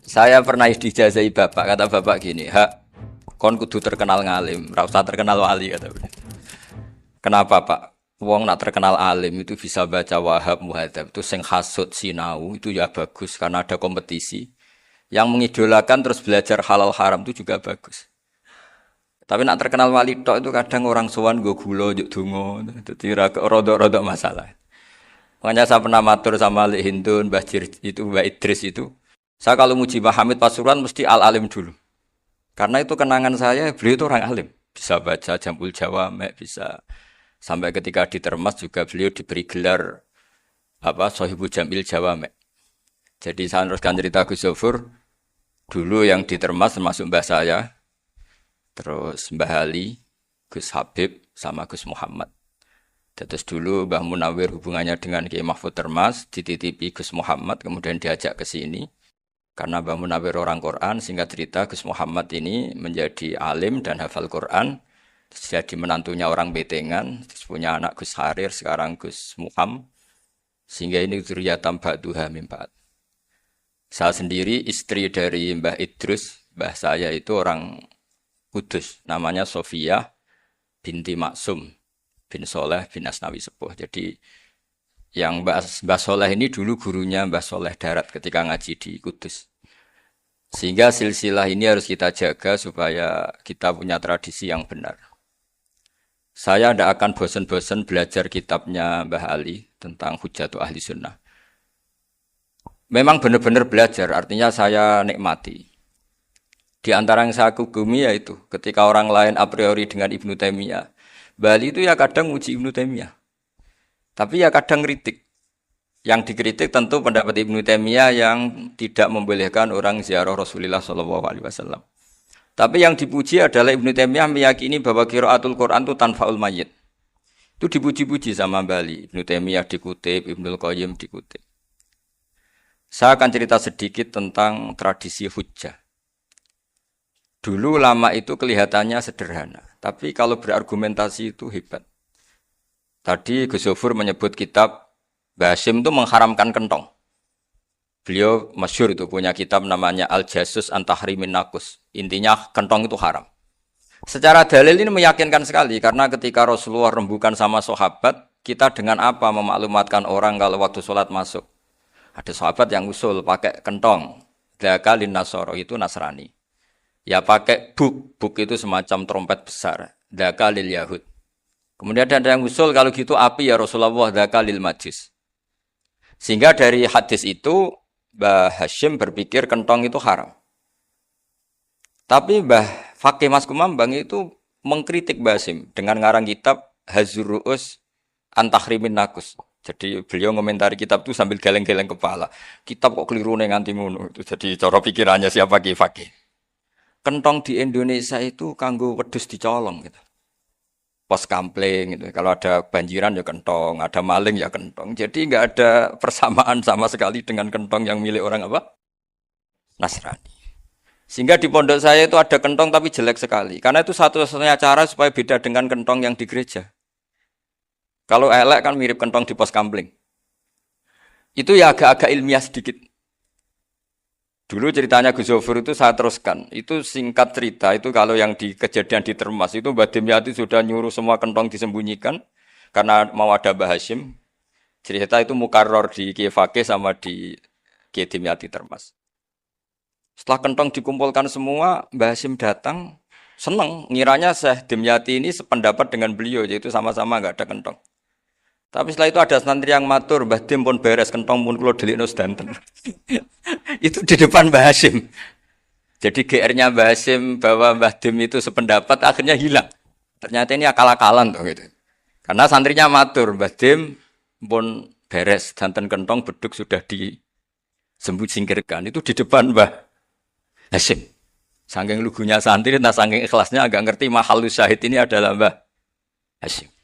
Saya pernah dijazahi bapak, kata bapak gini, hak, kon kudu terkenal ngalim, ora usah terkenal wali kata beliau. Kenapa pak? Wong nak terkenal alim itu bisa baca wahab muhadzab itu sing hasud sinau itu ya bagus karena ada kompetisi. Yang mengidolakan terus belajar halal haram itu juga bagus. Tapi nak terkenal wali tok itu kadang orang sowan go gula juk donga, dadi rodok-rodok masalah. Makanya saya pernah matur sama Lik Hindun, Mbah itu Mbah Idris itu. Saya kalau muji Mbah Hamid Pasuruan mesti al-alim dulu. Karena itu kenangan saya, beliau itu orang alim. Bisa baca Jamul Jawamek, bisa sampai ketika di Termas juga beliau diberi gelar apa Sohibu Jamil Jawamek. Jadi saya teruskan cerita Gus Zofur, dulu yang di Termas termasuk Mbah saya, terus Mbah Ali, Gus Habib, sama Gus Muhammad. Terus dulu Mbah Munawir hubungannya dengan Kiai Mahfud Termas, dititipi Gus Muhammad, kemudian diajak ke sini. Karena Mbah Munawir orang Quran, singkat cerita Gus Muhammad ini menjadi alim dan hafal Quran. Terus jadi menantunya orang Betengan, terus punya anak Gus Harir, sekarang Gus Muham. Sehingga ini dzurriyyatan ba'duha min ba'd. Saya sendiri istri dari Mbah Idrus, mbah saya itu orang Kudus, namanya Sofia binti Maksum bin Soleh bin Asnawi Sepuh. Jadi yang Mbah Soleh ini dulu gurunya Mbah Soleh Darat ketika ngaji di Kudus. Sehingga silsilah ini harus kita jaga supaya kita punya tradisi yang benar. Saya tidak akan bosan-bosan belajar kitabnya Mbah Ali tentang Hujatul Ahli Sunnah. Memang benar-benar belajar, artinya saya nikmati. Di antara yang saya kagumi yaitu ketika orang lain a priori dengan Ibnu Taimiyah, Bali itu ya kadang uji Ibnu Taimiyah. Tapi ya kadang kritik. Yang dikritik tentu pendapat Ibnu Taimiyah yang tidak membolehkan orang ziarah Rasulullah SAW. Tapi yang dipuji adalah Ibnu Taimiyah meyakini bahwa qiraatul Quran itu tanfaul mayyit. Itu dipuji-puji sama Bali. Ibnu Taimiyah dikutip, Ibnul Qayyim dikutip. Saya akan cerita sedikit tentang tradisi hujjah. Dulu lama itu kelihatannya sederhana, tapi kalau berargumentasi itu hebat. Tadi Gus Zofur menyebut kitab Mbah Hasyim itu mengharamkan kentong. Beliau masyhur itu punya kitab namanya Al-Jasus an Tahrimin Nakus. Intinya kentong itu haram. Secara dalil ini meyakinkan sekali karena ketika Rasulullah rembukan sama sahabat, kita dengan apa memaklumatkan orang kalau waktu sholat masuk. Ada sahabat yang usul pakai kentong. Dzakalin Nasoro itu Nasrani. Ya pakai buk itu semacam trompet besar. Dzakalil Yahud. Kemudian ada yang usul kalau gitu api ya Rasulullah dzakalil Majus. Sehingga dari hadis itu Mbah Hasyim berpikir kentong itu haram. Tapi Mbah Fakih Mas Kumambang itu mengkritik Mbah Hasyim dengan ngarang kitab Hazur Ru'us an Tahrimin Nakus. Jadi beliau ngomentari kitab itu sambil geleng-geleng kepala. Kitab kok keliru nih nganti ngono. Itu jadi cara pikirannya siapa Ki Fakih. Kentong di Indonesia itu kanggo wedhus dicolong gitu. Pos kampling gitu. Kalau ada banjiran ya kentong, ada maling ya kentong. Jadi enggak ada persamaan sama sekali dengan kentong yang milik orang apa? Nasrani. Sehingga di pondok saya itu ada kentong tapi jelek sekali. Karena itu satu-satunya cara supaya beda dengan kentong yang di gereja. Kalau elek kan mirip kentong di pos kampling. Itu ya agak-agak ilmiah sedikit. Dulu ceritanya Gus Zofur itu saya teruskan. Itu singkat cerita, itu kalau yang di kejadian di Termas itu Mbah Dimyati sudah nyuruh semua kentong disembunyikan karena mau ada Mbah Hasyim. Cerita itu mukarrar di Kiai Fakih sama di Kiai Dimyati Termas. Setelah kentong dikumpulkan semua, Mbah Hasyim datang, senang. Ngiranya Syekh Dimyati ini sependapat dengan beliau, yaitu sama-sama enggak ada kentong. Tapi setelah itu ada santri yang matur, Mbah Dim pun beres kentong pun kula delikno sedanten. Itu di depan Mbah Hasyim. Jadi GR-nya Mbah Hasyim bahwa Mbah Dim itu sependapat akhirnya hilang. Ternyata ini akal-akalan tuh gitu. Karena santrinya matur, Mbah Dim pun beres danten kentong beduk sudah disingkirkan. Itu di depan Mbah Hasyim. Saking lugunya santri, nah saking ikhlasnya agak ngerti mahalus syahid ini adalah Mbah Hasyim.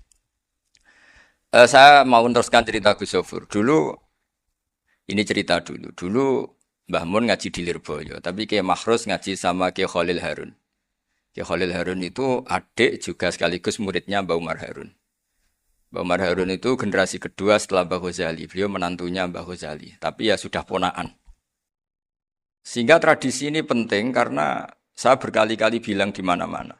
Saya mau meneruskan cerita Gus Zofur. Dulu, ini cerita dulu. Dulu Mbah Mun ngaji di Lirboyo, tapi Kiai Makhrus ngaji sama Kiai Khalil Harun. Kiai Khalil Harun itu adik juga sekaligus muridnya Mbah Umar Harun. Mbah Umar Harun itu generasi kedua setelah Mbah Ghazali. Beliau menantunya Mbah Ghazali, tapi ya sudah ponaan. Sehingga tradisi ini penting karena saya berkali-kali bilang di mana-mana.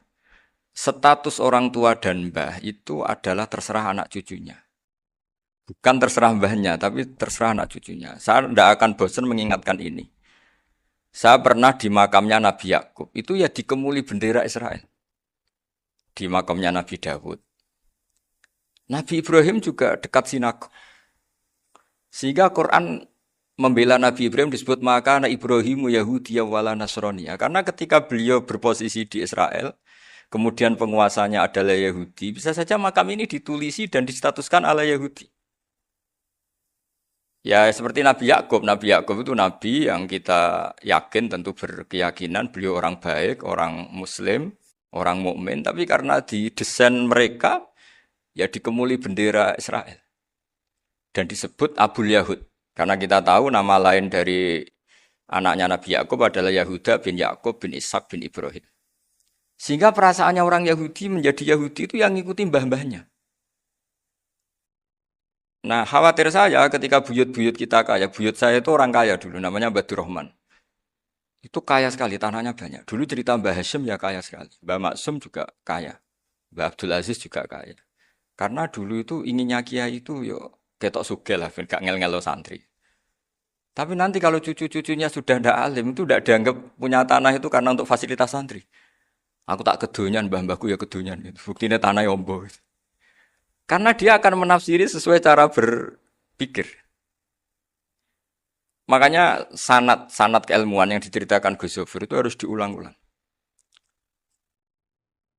Status orang tua dan mbah itu adalah terserah anak cucunya. Bukan terserah mbahnya, tapi terserah anak cucunya. Saya tidak akan bosan mengingatkan ini. Saya pernah di makamnya Nabi Yakub, itu ya dikemuli bendera Israel. Di makamnya Nabi Dawud. Nabi Ibrahim juga dekat sinagog. Sehingga Quran membela Nabi Ibrahim disebut maka anak Ibrahimu Yahudi wala Nasrani. Karena ketika beliau berposisi di Israel, kemudian penguasanya adalah Yahudi, bisa saja makam ini ditulisi dan distatuskan ala Yahudi. Ya seperti Nabi Yakub. Nabi Yakub itu nabi yang kita yakin tentu berkeyakinan beliau orang baik, orang muslim, orang mukmin. Tapi karena di desain mereka ya dikemuli bendera Israel dan disebut Abul Yahud. Karena kita tahu nama lain dari anaknya Nabi Yakub adalah Yahuda bin Yakub bin Ishak bin Ibrahim. Sehingga perasaannya orang Yahudi menjadi Yahudi itu yang ngikuti mbah-mbahnya. Nah, khawatir saya ketika buyut-buyut kita kaya. Buyut saya itu orang kaya dulu, namanya Badur Rahman. Itu kaya sekali, tanahnya banyak. Dulu cerita Mbah Hashim ya kaya sekali. Mbah Maksum juga kaya. Mbah Abdul Aziz juga kaya. Karena dulu itu inginnya kiai itu yo ketok sugih lah, gak ngel-ngelo santri. Tapi nanti kalau cucu-cucunya sudah ndak alim, itu ndak dianggap punya tanah itu karena untuk fasilitas santri. Aku tak kedonyan, mbah-mbahku ya kedonyan. Buktinya tanah yombo. Karena dia akan menafsiri sesuai cara berpikir. Makanya sanad keilmuan yang diceritakan Gus Zofir itu harus diulang-ulang.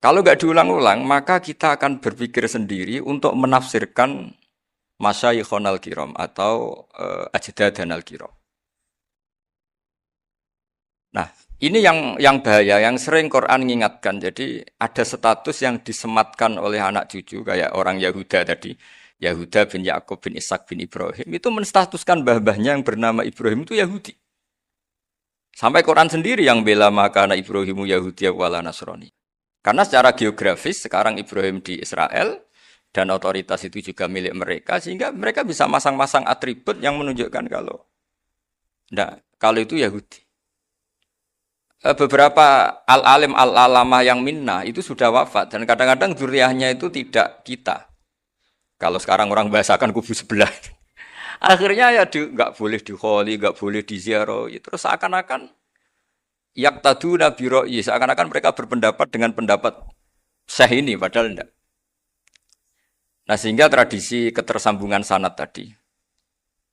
Kalau nggak diulang-ulang, maka kita akan berpikir sendiri untuk menafsirkan masyayikhon al-kiram atau ajdadan al-kiram. Nah, ini yang bahaya, yang sering Quran mengingatkan. Jadi ada status yang disematkan oleh anak cucu kayak orang Yahuda tadi. Yahuda bin Yakub bin Ishak bin Ibrahim itu menstatuskan mbah-mbahnya yang bernama Ibrahim itu Yahudi. Sampai Quran sendiri yang bela maka anak Ibrahimu Yahudi wala Nasrani. Karena secara geografis sekarang Ibrahim di Israel dan otoritas itu juga milik mereka sehingga mereka bisa masang-masang atribut yang menunjukkan kalau itu Yahudi. Beberapa al-alim al-alamah yang minna itu sudah wafat dan kadang-kadang dzurriahnya itu tidak kita. Kalau sekarang orang bahasakan kubu sebelah. Akhirnya ya nggak boleh dikholi, nggak boleh diziarah. Terus seakan-akan yaqtaduna bi ra'yi, seakan-akan mereka berpendapat dengan pendapat syekh ini padahal enggak. Nah, sehingga tradisi ketersambungan sanad tadi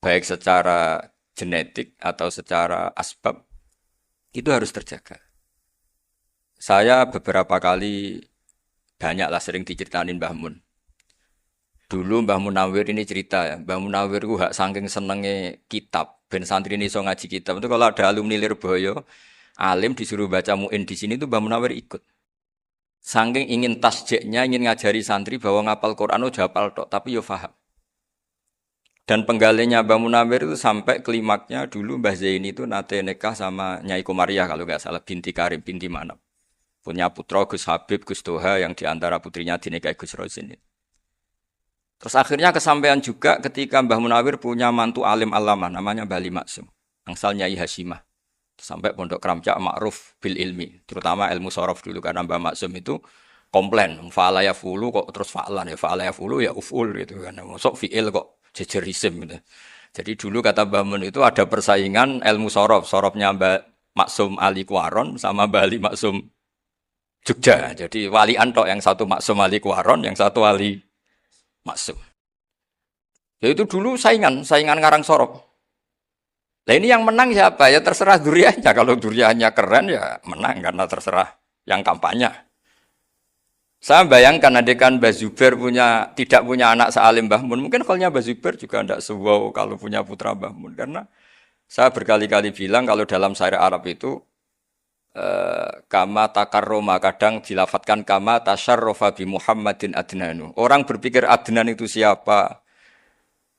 baik secara genetik atau secara asbab itu harus terjaga. Saya beberapa kali banyaklah sering diceritain Mbah Mun. Dulu Mbah Munawir ini cerita ya, Mbah Munawir ku hak saking senenge kitab, ben santri ini iso ngaji kitab. Itu kalau ada alumni Lirboyo, alim disuruh baca muin di sini itu Mbah Munawir ikut. Saking ingin tasjiknya, ingin ngajari santri bahwa ngapal Quran udah hafal tok, tapi yo paham. Dan penggalinya Mbah Munawir itu sampai klimaknya dulu Mbah Zaini itu nate nikah sama Nyai Komariah kalau nggak salah binti Karim, binti Manap. Punya putra Gus Habib, Gus Toha yang diantara putrinya dinikahi Gus Rosin. Terus akhirnya kesampaian juga ketika Mbah Munawir punya mantu alim alama namanya Mbah Ali Maksum, angsal Nyai Hasyimah. Sampai pondok Kramcak ma'ruf bil ilmi, terutama ilmu sorof dulu karena Mbah Maksum itu komplain, fa'ala ya fulu kok terus fa'lan ya fa'ala ya fulu ya uf'ul gitu kan. Masuk fi'il kok jejer isim gitu. Jadi dulu kata Mbah Mun itu ada persaingan ilmu sorof, sorofnya Mbah Maksum Ali Kuaron sama Mbah Ali Maksum Jogja. Jadi wali antok yang satu Maksum Ali Kuaron, yang satu Ali Maksum. Ya itu dulu saingan ngarang sorof. Nah ini yang menang siapa? Ya terserah duriannya. Kalau duriannya keren ya menang karena terserah yang kampanye. Saya bayangkan adekan Mbah Zubair tidak punya anak sealim Mbah Mun. Mungkin kalau Mbah Zubair juga tidak sewow kalau punya putra Mbah Mun. Karena saya berkali-kali bilang kalau dalam syair Arab itu kama takarroma kadang dilafatkan kama tasyarrofa bi Muhammadin adnanu. Orang berpikir Adnan itu siapa?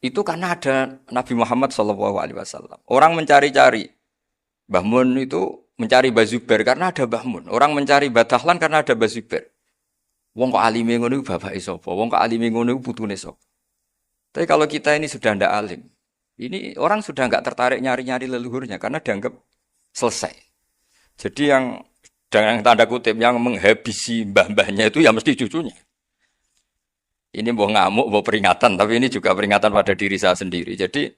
Itu karena ada Nabi Muhammad SAW. Orang mencari-cari Mbah Mun itu mencari Mbah Zubair karena ada Mbah Mun. Orang mencari Mbah Dahlan karena ada Mbah Zubair. Wong kok alime ngono iku bapake sapa? Wong kok alime ngono iku putune sapa? Tapi kalau kita ini sudah ndak alim, ini orang sudah enggak tertarik nyari-nyari leluhurnya karena dianggap Selesai. Jadi yang dengan tanda kutip yang menghabisi mbah-mbahnya itu ya mesti cucunya. Ini mau ngamuk, mau peringatan, tapi ini juga peringatan pada diri saya sendiri. Jadi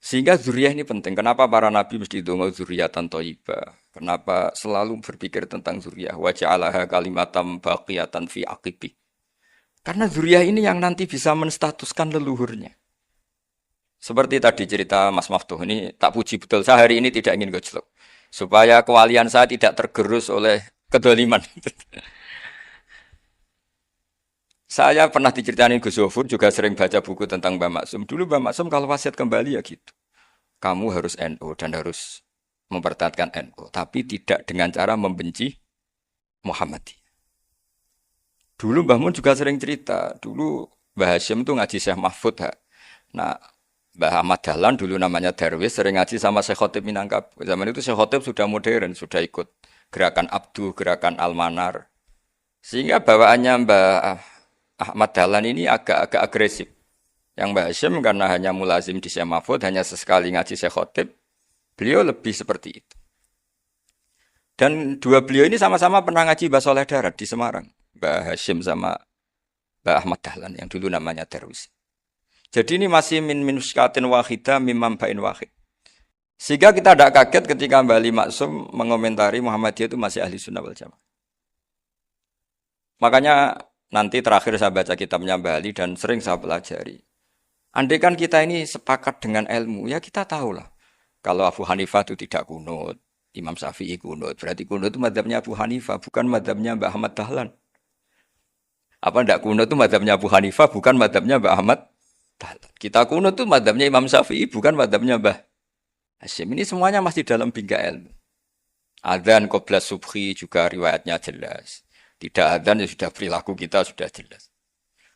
sehingga zuriyah ini penting. Kenapa para nabi mesti donga zuriyatan thayyibah? Kenapa selalu berpikir tentang zuriyah? Wa ja'alaha kalimatam baqiyatan fi aqibi. Karena zuriyah ini yang nanti bisa menstatuskan leluhurnya. Seperti tadi cerita Mas Maftuh ini tak puji betul. Saya hari ini tidak ingin gojlok. Supaya kewalian saya tidak tergerus oleh kedoliman. Saya pernah diceritain Gus Zofur juga sering baca buku tentang Mbah Maksum. Dulu Mbah Maksum kalau wasiat kembali ya gitu. Kamu harus NU dan harus mempertahankan NU. Tapi tidak dengan cara membenci Muhammadiyah. Dulu Mbah Mun juga sering cerita. Dulu Mbah Hashim tuh ngaji Syekh Mahfud. Nah, Mbah Ahmad Dahlan dulu namanya Darwis sering ngaji sama Syekh Khotib Minangkabau. Zaman itu Syekh Khotib sudah modern, sudah ikut gerakan Abdu, gerakan Almanar. Sehingga bawaannya Mbah Ahmad Dahlan ini agak-agak agresif. Yang Mbah Hashim karena hanya mulazim di Syekh Mahfud, hanya sesekali ngaji Syekh Khotib, beliau lebih seperti itu. Dan dua beliau ini sama-sama pernah ngaji Mbah Soleh Darat di Semarang. Mbah Hashim sama Mbah Ahmad Dahlan yang dulu namanya Darwis. Jadi ini masih min minuskatin wahidah mimam bain wahid. Sehingga kita tidak kaget ketika Mbah Ali Maksum mengomentari Muhammadiyah itu masih ahli sunnah wal jamaah. Makanya nanti terakhir saya baca kitabnya Mbah Ali dan sering saya pelajari. Andai kan kita ini sepakat dengan ilmu, ya kita tahulah. Kalau Abu Hanifah itu tidak kunut, Imam Syafi'i kunut. Berarti kunut itu madzhabnya Abu Hanifah, bukan madzhabnya Mbah Ahmad Dahlan. Apa tidak kunut itu madzhabnya Abu Hanifah, bukan madzhabnya Mbah Ahmad Dahlan. Kita kunut itu madzhabnya Imam Syafi'i, bukan madzhabnya Mbah Hashim. Ini semuanya masih dalam bingkai ilmu. Adzan qobla subhi juga riwayatnya jelas. Tidak adzan ya sudah perilaku kita sudah jelas.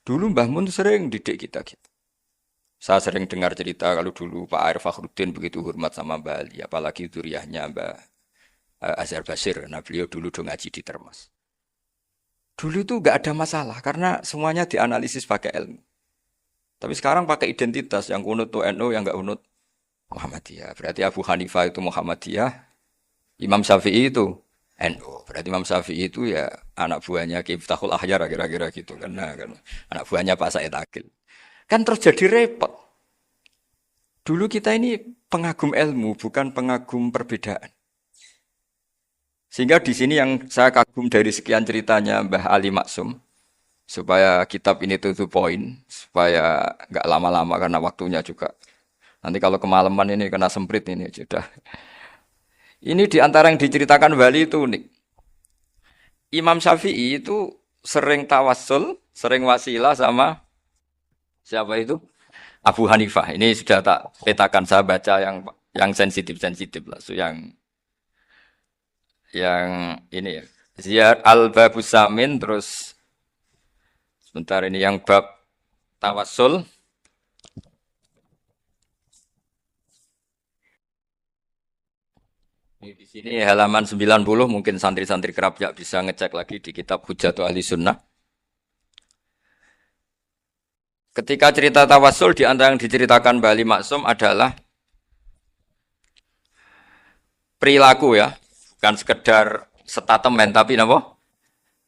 Dulu Mbah Mun sering didik kita gitu. Saya sering dengar cerita kalau dulu Pak Arif Fakhruddin begitu hormat sama Mbah Ali, apalagi zuriyahnya Mbah Azhar Basir. Nah beliau dulu ngaji di Termas. Dulu itu enggak ada masalah karena semuanya dianalisis pakai ilmu. Tapi sekarang pakai identitas yang kunut tuh NU yang enggak kunut Muhammadiyah. Berarti Abu Hanifah itu Muhammadiyah, Imam Syafi'i itu NU. Berarti Imam Syafi'i itu ya anak buahnya Ki Miftahul Ahyar kira-kira gitu kan. Nah, kan anak buahnya Pak Said Akil. Kan terus jadi repot. Dulu kita ini pengagum ilmu, bukan pengagum perbedaan. Sehingga di sini yang saya kagum dari sekian ceritanya Mbah Ali Maksum, supaya kitab ini tuh poin, supaya nggak lama-lama karena waktunya juga. Nanti kalau kemalaman ini kena semprit ini sudah. Ini di antara yang diceritakan Bali itu unik. Imam Syafi'i itu sering tawassul, sering wasilah sama siapa itu? Abu Hanifah. Ini sudah tak petakan, saya baca yang sensitif lah. So yang ini ya. Ziyar al-Babus Samin terus sebentar ini yang bab tawassul. Ini di sini halaman 90 mungkin santri-santri kerap ya bisa ngecek lagi di kitab Hujatul Ahli Sunnah. Ketika cerita tawassul di antara yang diceritakan Mbah Ali Maksum adalah perilaku ya, bukan sekedar statement tapi apa?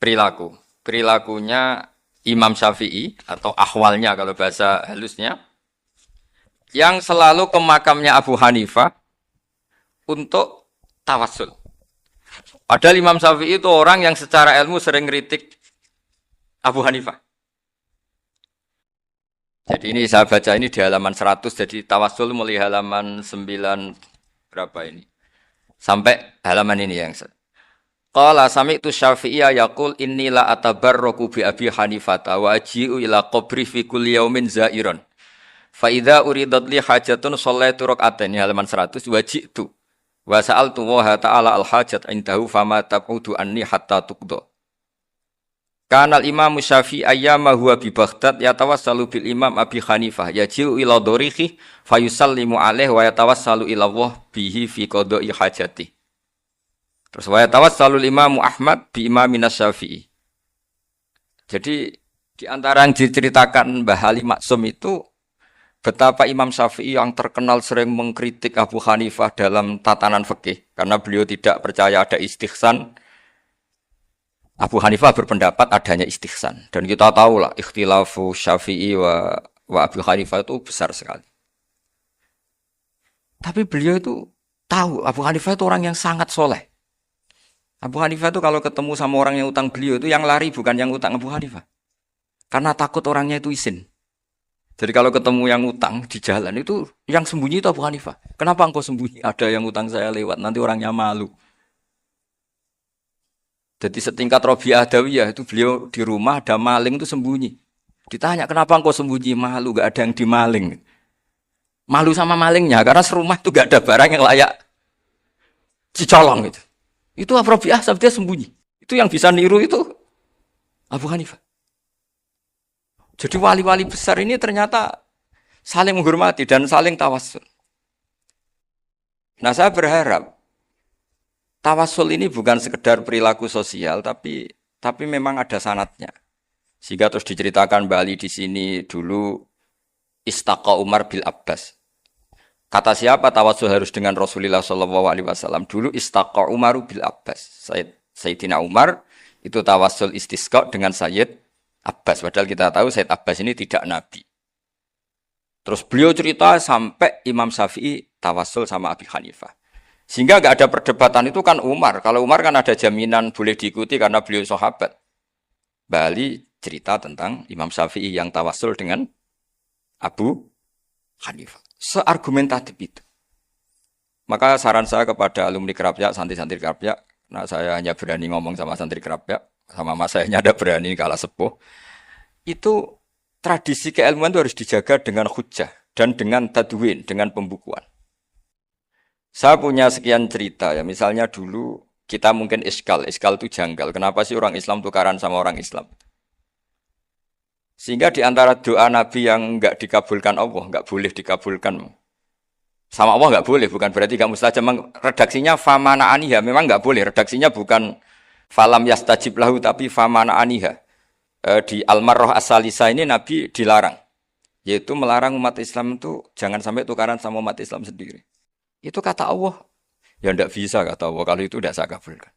Perilaku. Perilakunya Imam Syafi'i atau ahwalnya kalau bahasa halusnya yang selalu ke makamnya Abu Hanifah untuk tawassul. Padahal Imam Syafi'i itu orang yang secara ilmu sering kritik Abu Hanifah. Jadi ini saya baca ini di halaman 100, jadi tawassul mulai halaman 9 berapa ini? Sampai halaman ini yang Qala sami'tu Syafi'iyya yaqul inni la atabarraku bi Abi Hanifah wa aji'u ila qabri fi kulli yaumin za'iran. Fa idza uridat li hajatun shallaitu rak'atain halaman 100 waji'tu wa sa'altu wa ta'ala al hajat indahu fama tab'udu anni hatta tuqda. Kanal Imam Syafi'i ayyama huwa bi Baghdad yatawassalu bil Imam Abi Hanifah yaji'u ila dorihi fayusallimu alaihi wa yatawassalu ila Allah bihi fi qada'i hajati. Terus wa yatawassalu Imam Ahmad bi Imam Syafi'i. Jadi di antara yang diceritakan Mbah Ali Maksum itu betapa Imam Syafi'i yang terkenal sering mengkritik Abu Hanifah dalam tatanan fikih karena beliau tidak percaya ada istihsan. Abu Hanifah berpendapat adanya istihsan dan kita tahu lah ikhtilafu Syafi'i wa Abu Hanifah itu besar sekali. Tapi beliau itu tahu Abu Hanifah itu orang yang sangat soleh. Abu Hanifah itu kalau ketemu sama orang yang utang beliau itu yang lari bukan yang utang Abu Hanifah. Karena takut orangnya itu izin. Jadi kalau ketemu yang utang di jalan itu yang sembunyi itu Abu Hanifah. Kenapa engkau sembunyi? Ada yang utang saya lewat, nanti orangnya malu. Jadi setingkat Robi'ah Adawiyah itu beliau di rumah ada maling itu sembunyi. Ditanya kenapa engkau sembunyi? Malu, gak ada yang dimaling. Malu sama malingnya karena serumah itu gak ada barang yang layak dicolong itu. Itu Robi'ah dia sembunyi. Itu yang bisa niru itu Abu Hanifah. Jadi wali-wali besar ini ternyata saling menghormati dan saling tawassul. Nah saya berharap tawassul ini bukan sekedar perilaku sosial, tapi memang ada sanatnya. Sehingga terus diceritakan Bali di sini dulu istaqa Umar bil Abbas. Kata siapa tawassul harus dengan Rasulullah SAW? Dulu istaqa Umar bil Abbas. Sayyidina Umar itu tawassul istisqa dengan Sayyid Abbas. Padahal kita tahu Sayyid Abbas ini tidak nabi. Terus beliau cerita sampai Imam Syafi'i tawassul sama Abi Hanifah. Sehingga enggak ada perdebatan itu kan Umar. Kalau Umar kan ada jaminan boleh diikuti karena beliau sahabat. Bali cerita tentang Imam Syafi'i yang tawassul dengan Abu Hanifah. Seargumentatif itu. Maka saran saya kepada alumni Kerapyak, santri-santri Kerapyak, nah saya hanya berani ngomong sama santri Kerapyak, sama mas saya hanya ada berani kalah sepuh. Itu tradisi keilmuan itu harus dijaga dengan hujjah dan dengan tadwin, dengan pembukuan. Saya punya sekian cerita ya, misalnya dulu kita mungkin iskal itu janggal. Kenapa sih orang Islam tukaran sama orang Islam? Sehingga di antara doa Nabi yang enggak dikabulkan Allah, enggak boleh dikabulkan. Sama Allah enggak boleh, bukan berarti enggak mustajab. Redaksinya famana aniha, memang enggak boleh. Redaksinya bukan falam yastajib lahu, tapi famana aniha. Di Al-Marrah As-Salisa ini Nabi dilarang. Yaitu melarang umat Islam itu jangan sampai tukaran sama umat Islam sendiri. Itu kata Allah. Ya enggak bisa kata Allah, kalau itu enggak saya kabulkan.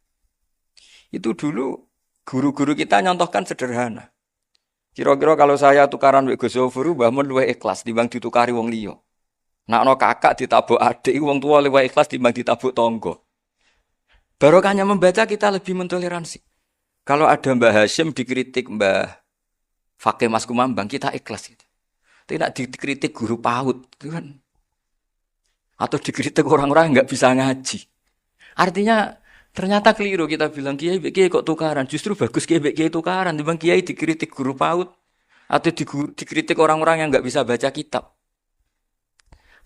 Itu dulu guru-guru kita nyontohkan sederhana. Kira-kira kalau saya tukaran wek Gus Zofuru mbah mun luwih ikhlas timbang ditukari wong liya. Nek ana kakak ditabuk adik wong tua luwih ikhlas timbang ditabuk tangga. Barokahnya membaca kita lebih mentoleransi. Kalau ada Mbah Hashim dikritik Mbah Fakih Mas Kumambang kita ikhlas gitu. Tidak dikritik guru PAUD itu kan. Atau dikritik orang-orang yang enggak bisa ngaji. Artinya ternyata keliru kita bilang kiai kok tukaran. Justru bagus kiai tukaran. Timbang kiai dikritik guru PAUD atau dikritik orang-orang yang enggak bisa baca kitab.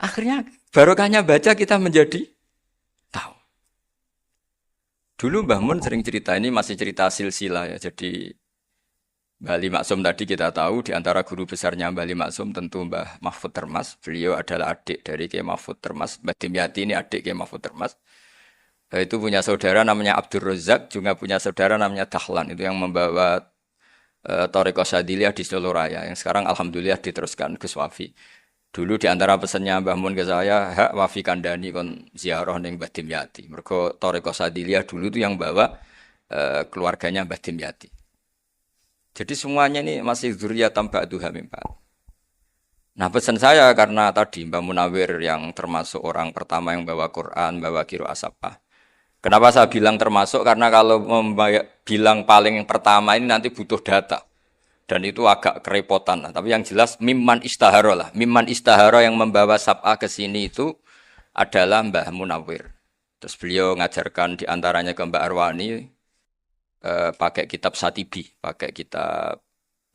Akhirnya barokahnya baca kita menjadi tahu. Dulu Mbah Mun sering cerita ini masih cerita silsilah ya. Jadi Mbah Ali Maksum tadi kita tahu di antara guru besarnya Mbah Ali Maksum tentu Mbah Mahfud Termas. Beliau adalah adik dari Kiai Mahfud Termas. Mbah Dimyati ini adik Kiai Mahfud Termas. Itu punya saudara namanya Abdul Razak, juga punya saudara namanya Dahlan. Itu yang membawa Thariqah Syadziliyah di Solo Raya. Yang sekarang Alhamdulillah diteruskan Gus Wafi. Dulu di antara pesannya Mbah Mun ke saya, hak Wafi kandani kon ziarah ning Mbah Dimyati. Mergo Thariqah Syadziliyah dulu itu yang bawa keluarganya Mbah Dimyati. Jadi semuanya ini masih dzurriyyatan ba'duha min ba'd. Nah pesan saya karena tadi Mbah Munawir yang termasuk orang pertama yang bawa Quran, bawa Qiraah Sabah. Kenapa saya bilang termasuk? Karena kalau bilang paling yang pertama ini nanti butuh data. Dan itu agak kerepotan. Tapi yang jelas mimman istahara lah. Mimman istahara yang membawa Sab'ah ke sini itu adalah Mbah Munawir. Terus beliau ngajarkan diantaranya ke Mbak Arwani pakai kitab Satibi. Pakai kitab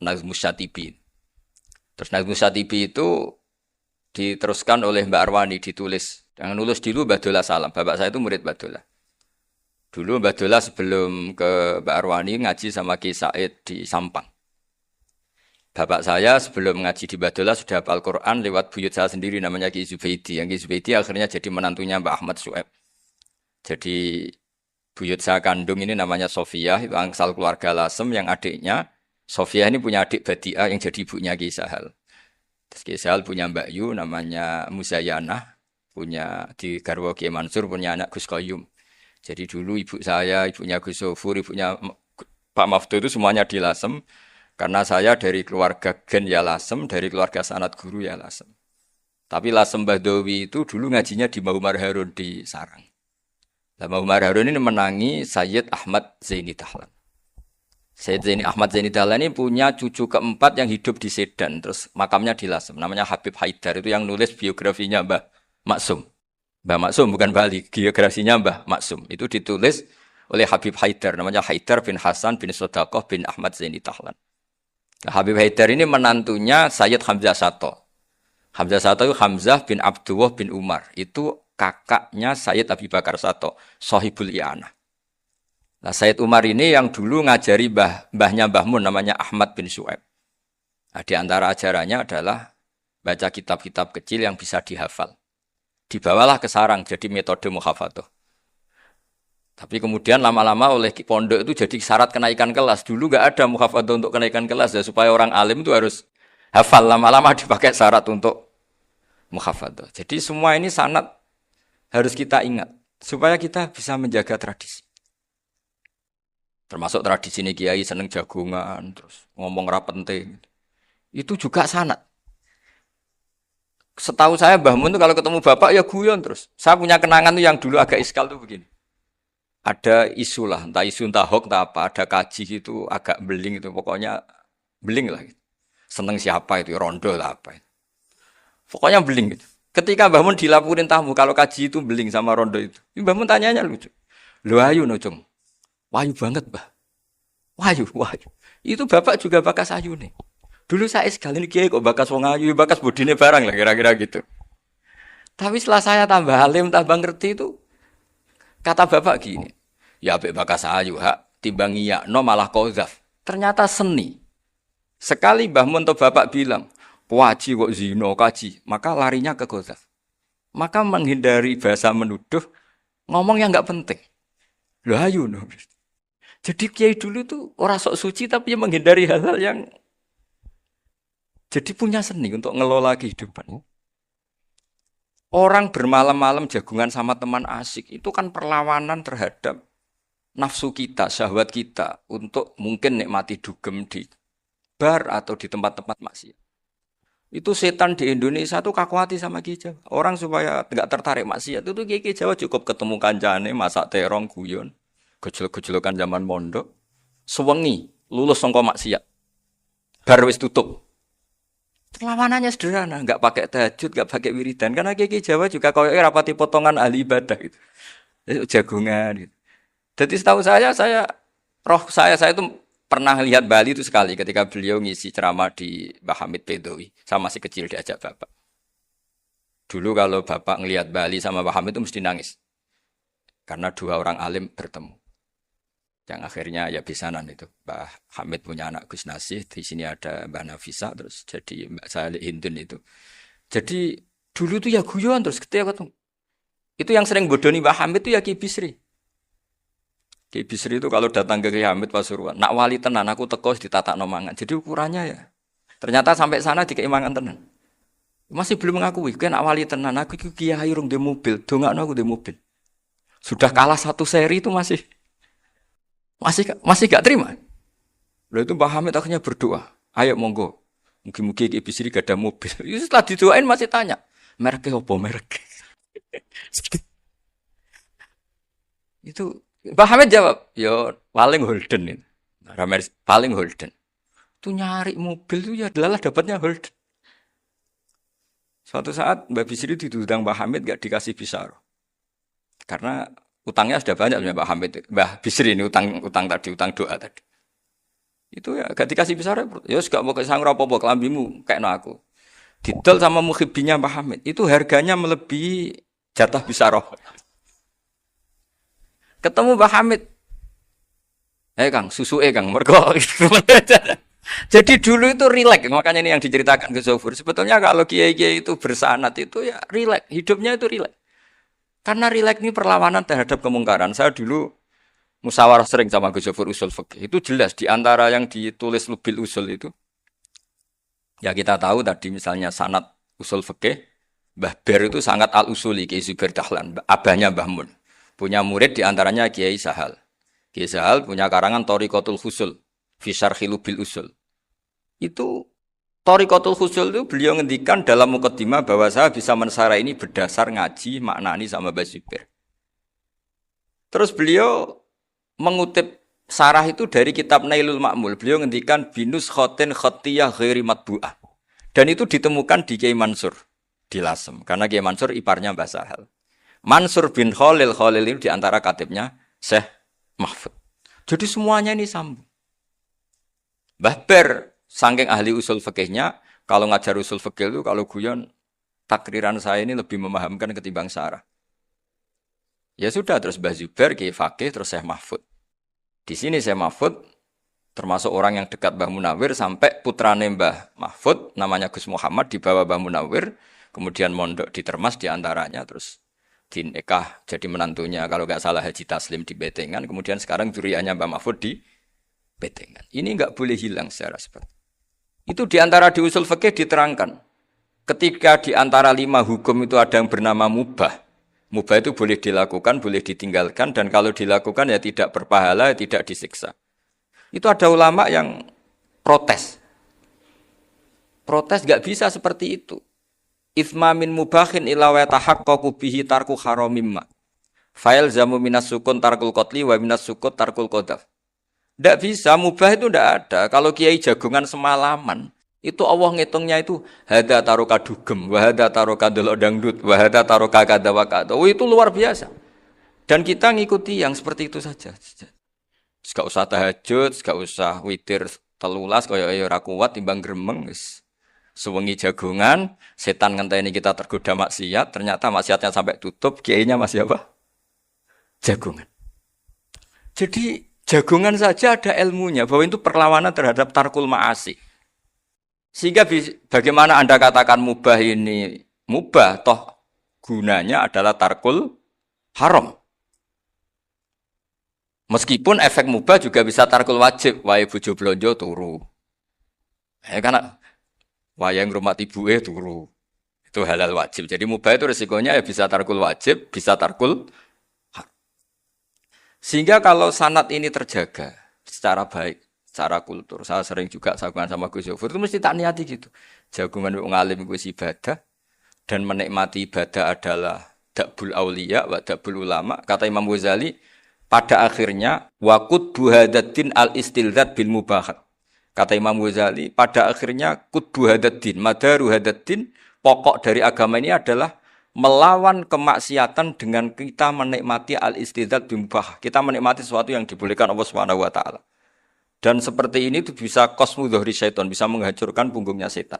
Nazmus Satibi. Terus Nazmus Satibi itu diteruskan oleh Mbak Arwani, ditulis. Yang nulis dulu Mbah Dola Salam. Bapak saya itu murid Mbah Dola. Dulu Mbah Dola sebelum ke Mbak Arwani ngaji sama Ki Said di Sampang. Bapak saya sebelum ngaji di Mbah Dola sudah hafal Quran lewat buyut saya sendiri namanya Ki Zubaidi. Yang Ki Zubaidi akhirnya jadi menantunya Mbah Ahmad Syuaib. Jadi buyut saya kandung ini namanya Sofiyah, itu angsal keluarga Lasem yang adiknya. Sofiyah ini punya adik Badi'ah yang jadi ibunya Ki Sahal. Terus Kiai Sahal punya Mbak Yu namanya Muzayanah, punya di Garwa Kiai Mansur punya anak Gus Koyum. Jadi dulu ibu saya, ibunya Gus Sofur, ibunya Pak Maftu itu semuanya di Lasem. Karena saya dari keluarga Gen ya Lasem, dari keluarga sanad guru ya Lasem. Tapi Lasem Bahdowi itu dulu ngajinya di Mbah Umar Harun di Sarang. Mbah Umar Harun ini menangi Sayyid Ahmad Zaini Dahlan. Sayyid Zaini Ahmad Zaini Dahlan ini punya cucu keempat yang hidup di Sedan. Terus makamnya di Lasem. Namanya Habib Haidar. Itu yang nulis biografinya Mbah Maksum. Mbah Maksum bukan Bali. Biografinya Mbah Maksum. Itu ditulis oleh Habib Haidar. Namanya Haidar bin Hasan bin Sodakoh bin Ahmad Zaini Dahlan. Nah, Habib Haidar ini menantunya Sayyid Hamzah Sato. Hamzah Sato itu Hamzah bin Abdullah bin Umar. Itu kakaknya Sayyid Abi Bakar Sato. Sohibul I'anah. Nah, Sayyid Umar ini yang dulu ngajari mbahnya Mbah Mun namanya Ahmad bin Su'aib. Nah, di antara ajarannya adalah baca kitab-kitab kecil yang bisa dihafal. Dibawalah ke sarang jadi metode muhafadzah. Tapi kemudian lama-lama oleh pondok itu jadi syarat kenaikan kelas. Dulu nggak ada muhafadzah untuk kenaikan kelas ya, supaya orang alim itu harus hafal. Lama-lama dipakai syarat untuk muhafadzah. Jadi semua ini sanad harus kita ingat supaya kita bisa menjaga tradisi. Termasuk tradisi ini kiai seneng jagungan, terus ngomong ra penting. Itu juga sanad. Setahu saya Mbah Mun itu kalau ketemu bapak ya guyon terus. Saya punya kenangan tuh yang dulu agak iskal tuh begini. Ada isu lah, entah isu entah hoax entah apa, ada kaji itu agak beling itu, pokoknya beling lah. Gitu. Seneng siapa itu, rondo lah apa. Pokoknya beling gitu. Ketika Mbah Mun dilaporin tamu kalau kaji itu beling sama rondo itu, Mbah Mun tanyanya lucu. Lu ayu no cung. Wahyu banget, Mbah. Wahyu. Itu bapak juga bakas ayu nih. Dulu saya sekali ini kiai kok bakas wong ayu, bakas bodine barang lah kira-kira gitu. Tapi setelah saya tambah alim, tambah ngerti itu, kata bapak gini, ya abek bakas ayu hak, timbang iya, no malah kozaf. Ternyata seni. Sekali Mbah Mun atau bapak bilang, waji kok zino kaji, maka larinya ke kozaf. Maka menghindari bahasa menuduh, ngomong yang nggak penting. Loh ayu no. Jadi kiai dulu tuh orang sok suci tapi menghindari hal-hal yang jadi punya seni untuk ngelola kehidupan. Orang bermalam-malam jagungan sama teman asik itu kan perlawanan terhadap nafsu kita, syahwat kita untuk mungkin nikmati dugem di bar atau di tempat-tempat maksiat. Itu setan di Indonesia tuh kakuati sama Ki Jawa. Orang supaya nggak tertarik maksiat itu Ki Jawa cukup ketemu kancane masak terong guyon. Gejol-gejolokan zaman mondok, sewengi lulus sangka maksiat. Bar wis tutup. Perlawanannya sederhana, enggak pakai tahajud, enggak pakai wiridan karena Kiai Jawa juga koyoke rapati potongan ahli ibadah gitu. Jagungan gitu. Jadi setahu saya roh saya itu pernah lihat Bali itu sekali ketika beliau ngisi ceramah di Mbah Hamid Bedowi. Saya masih kecil diajak bapak. Dulu kalau bapak ngelihat Bali sama Mbah Hamid itu mesti nangis. Karena dua orang alim bertemu. Yang akhirnya ya bisanan itu. Mbah Hamid punya anak Gus Nasih, di sini ada Mbah Nafisa, terus jadi Mbak Salih Hindun itu. Jadi dulu tuh ya guyon terus ketika ketemu. Itu yang sering bodoni Mbah Hamid itu ya Ki Bisri. Ki Bisri itu kalau datang ke Ki Hamid Pasuruan, nak wali tenan aku teko ditata nomangan. Jadi ukurannya ya. Ternyata sampai sana di keimangan tenan. Masih belum mengakui, kan nak wali tenan aku kiai rung di mobil, dongakno aku di mobil. Sudah kalah satu seri itu masih gak terima. Lalu itu Mbah Hamid akhirnya berdoa. Ayo monggo. Mungkin-mungkin Ki Bisri gak ada mobil. Itu setelah didoain masih tanya. Mereknya apa merek? Itu Mbah Hamid jawab. Ya paling Holden ini. Paling Holden. Itu nyari mobil itu ya adalah dapatnya Holden. Suatu saat Mbah Bisri ditudang Mbah Hamid gak dikasih bisaro. Karena utangnya sudah banyak Mbah Hamid. Mbah Bisri ini utang tadi, utang doa tadi. Itu ya gak dikasih besar ya gak mau kesang apa-apa kelambimu kayak aku. Didol sama muhibbinya Mbah Hamid. Itu harganya melebihi jatah bisaroh. Ketemu Mbah Hamid. Kang, susu Kang, mergo. Jadi dulu itu rileks, makanya ini yang diceritakan ke Zofur. Sebetulnya kalau kiai-kiai itu bersanad itu ya rileks, hidupnya itu rileks. Karena rileks ini perlawanan terhadap kemungkaran. Saya dulu musyawarah sering sama Gus Zofur usul fikih. Itu jelas di antara yang ditulis Lubil Usul itu Ya kita tahu tadi misalnya sanad usul fikih, Mbah Ber itu sangat al-usuli, Kiai Zubair Dahlan, abahnya Mbah Mun. Punya murid diantaranya Kiai Sahal. Kiai Sahal punya karangan Thariqatul Husul, fi syarhi lubil usul. Itu Thariqatul Husul itu beliau ngendikan dalam mukaddimah bahwa saya bisa mensara ini berdasar ngaji, maknani sama Mbah Zubair. Terus beliau mengutip sarah itu dari kitab Nailul Ma'mul. Beliau ngendikan binus khotin khotiyah ghairi matbu'ah. Dan itu ditemukan di Kiai Mansur di Lasem. Karena Kiai Mansur iparnya Mbah Sahal. Mansur bin Khalil itu diantara katibnya Syekh Mahfud. Jadi semuanya ini sambung. Mbah Ber, saking ahli usul fikihnya, kalau ngajar usul fikih itu kalau guyon, takriran saya ini lebih memahamkan ketimbang sarah. Ya sudah, terus Mbah Zubair, Kiai Fakih, terus Syekh Mahfud. Di sini Syekh Mahfud termasuk orang yang dekat Mbah Munawir sampai putrane Mbah Mahfud namanya Gus Muhammad dibawa Mbah Munawir, kemudian mondok di Termas diantaranya, terus dinikah jadi menantunya kalau nggak salah Haji Taslim di Betengan, kemudian sekarang juriannya Mbah Mahfud di Betengan. Ini nggak boleh hilang secara seperti itu. Diantara di usul fikih diterangkan ketika diantara 5 hukum itu ada yang bernama mubah. Mubah itu boleh dilakukan, boleh ditinggalkan, dan kalau dilakukan ya tidak berpahala, tidak disiksa. Itu ada ulama yang protes. Protes nggak bisa seperti itu. Ithma min mubahin ila wa tahaqqaqu bihi tarku haramimma. Fail zamu minas sukun tarkul qatli wa minas sukut tarkul qadaf. Nggak bisa, mubah itu nggak ada. Kalau kiai jagongan semalaman, itu Allah ngitungnya itu hada taroka dugem, wahada taroka delok dangdut, wahada taroka kada wakada. Oh, itu luar biasa. Dan kita ngikuti yang seperti itu saja. Gak usah tahajud, gak usah witir telulas, kaya ora kuat timbang gremeng. Sewengi jagongan, setan ngenteni kita tergoda maksiat, ternyata maksiatnya sampai tutup, kiainya masih apa? Jagongan. Jadi jagongan saja ada ilmunya, bahwa itu perlawanan terhadap tarkul ma'asi. Sehingga bagaimana Anda katakan mubah ini mubah, toh gunanya adalah tarkul haram. Meskipun efek mubah juga bisa tarkul wajib, wae bojo blonjo turu. Karena wae ngrumati ibuke turu. Itu halal wajib. Jadi mubah itu resikonya ya bisa tarkul wajib, bisa tarkul haram. Sehingga kalau sanad ini terjaga secara baik, secara kultur, saya sering juga sakuan sama Gus Yofur, itu mesti tak niati gitu. Jagungan wong alim kuwi ibadah dan menikmati ibadah adalah dakbul auliya wa dakbul ulama. Kata Imam Ghazali, pada akhirnya waqud buhadatin al-istilzat bil mubahat. Kata Imam Ghazali, pada akhirnya qutbu hadatin, madaru hadatin, pokok dari agama ini adalah melawan kemaksiatan dengan kita menikmati al-istilzat bil mubah. Kita menikmati sesuatu yang dibolehkan Allah Subhanahu wa taala. Dan seperti ini itu bisa qasmu dhuhri syaitan, bisa menghancurkan punggungnya setan.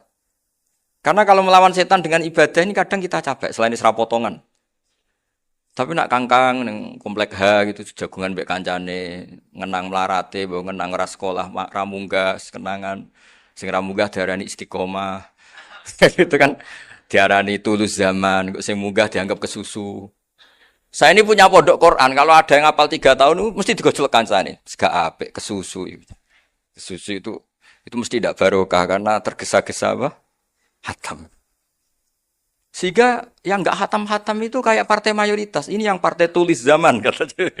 Karena kalau melawan setan dengan ibadah ini kadang kita capek selain isra potongan. Tapi nak kangkang neng komplek H gitu jagungan mbek kancane, ngenang melarate, mbok ngenang ora sekolah, ramunggah, kenangan sing ramunggah diarani istiqomah. Itu kan diarani tulus zaman, kok sing munggah dianggap kesusu. Saya ini punya pondok Quran, kalau ada yang hafal 3 tahun mesti digojlok kancane. Gak apik kesusu. Kesusu itu mesti tidak barokah karena tergesa-gesa apa? Hatam. Sehingga yang enggak hatam-hatam itu kayak partai mayoritas. Ini yang partai tulis zaman katanya.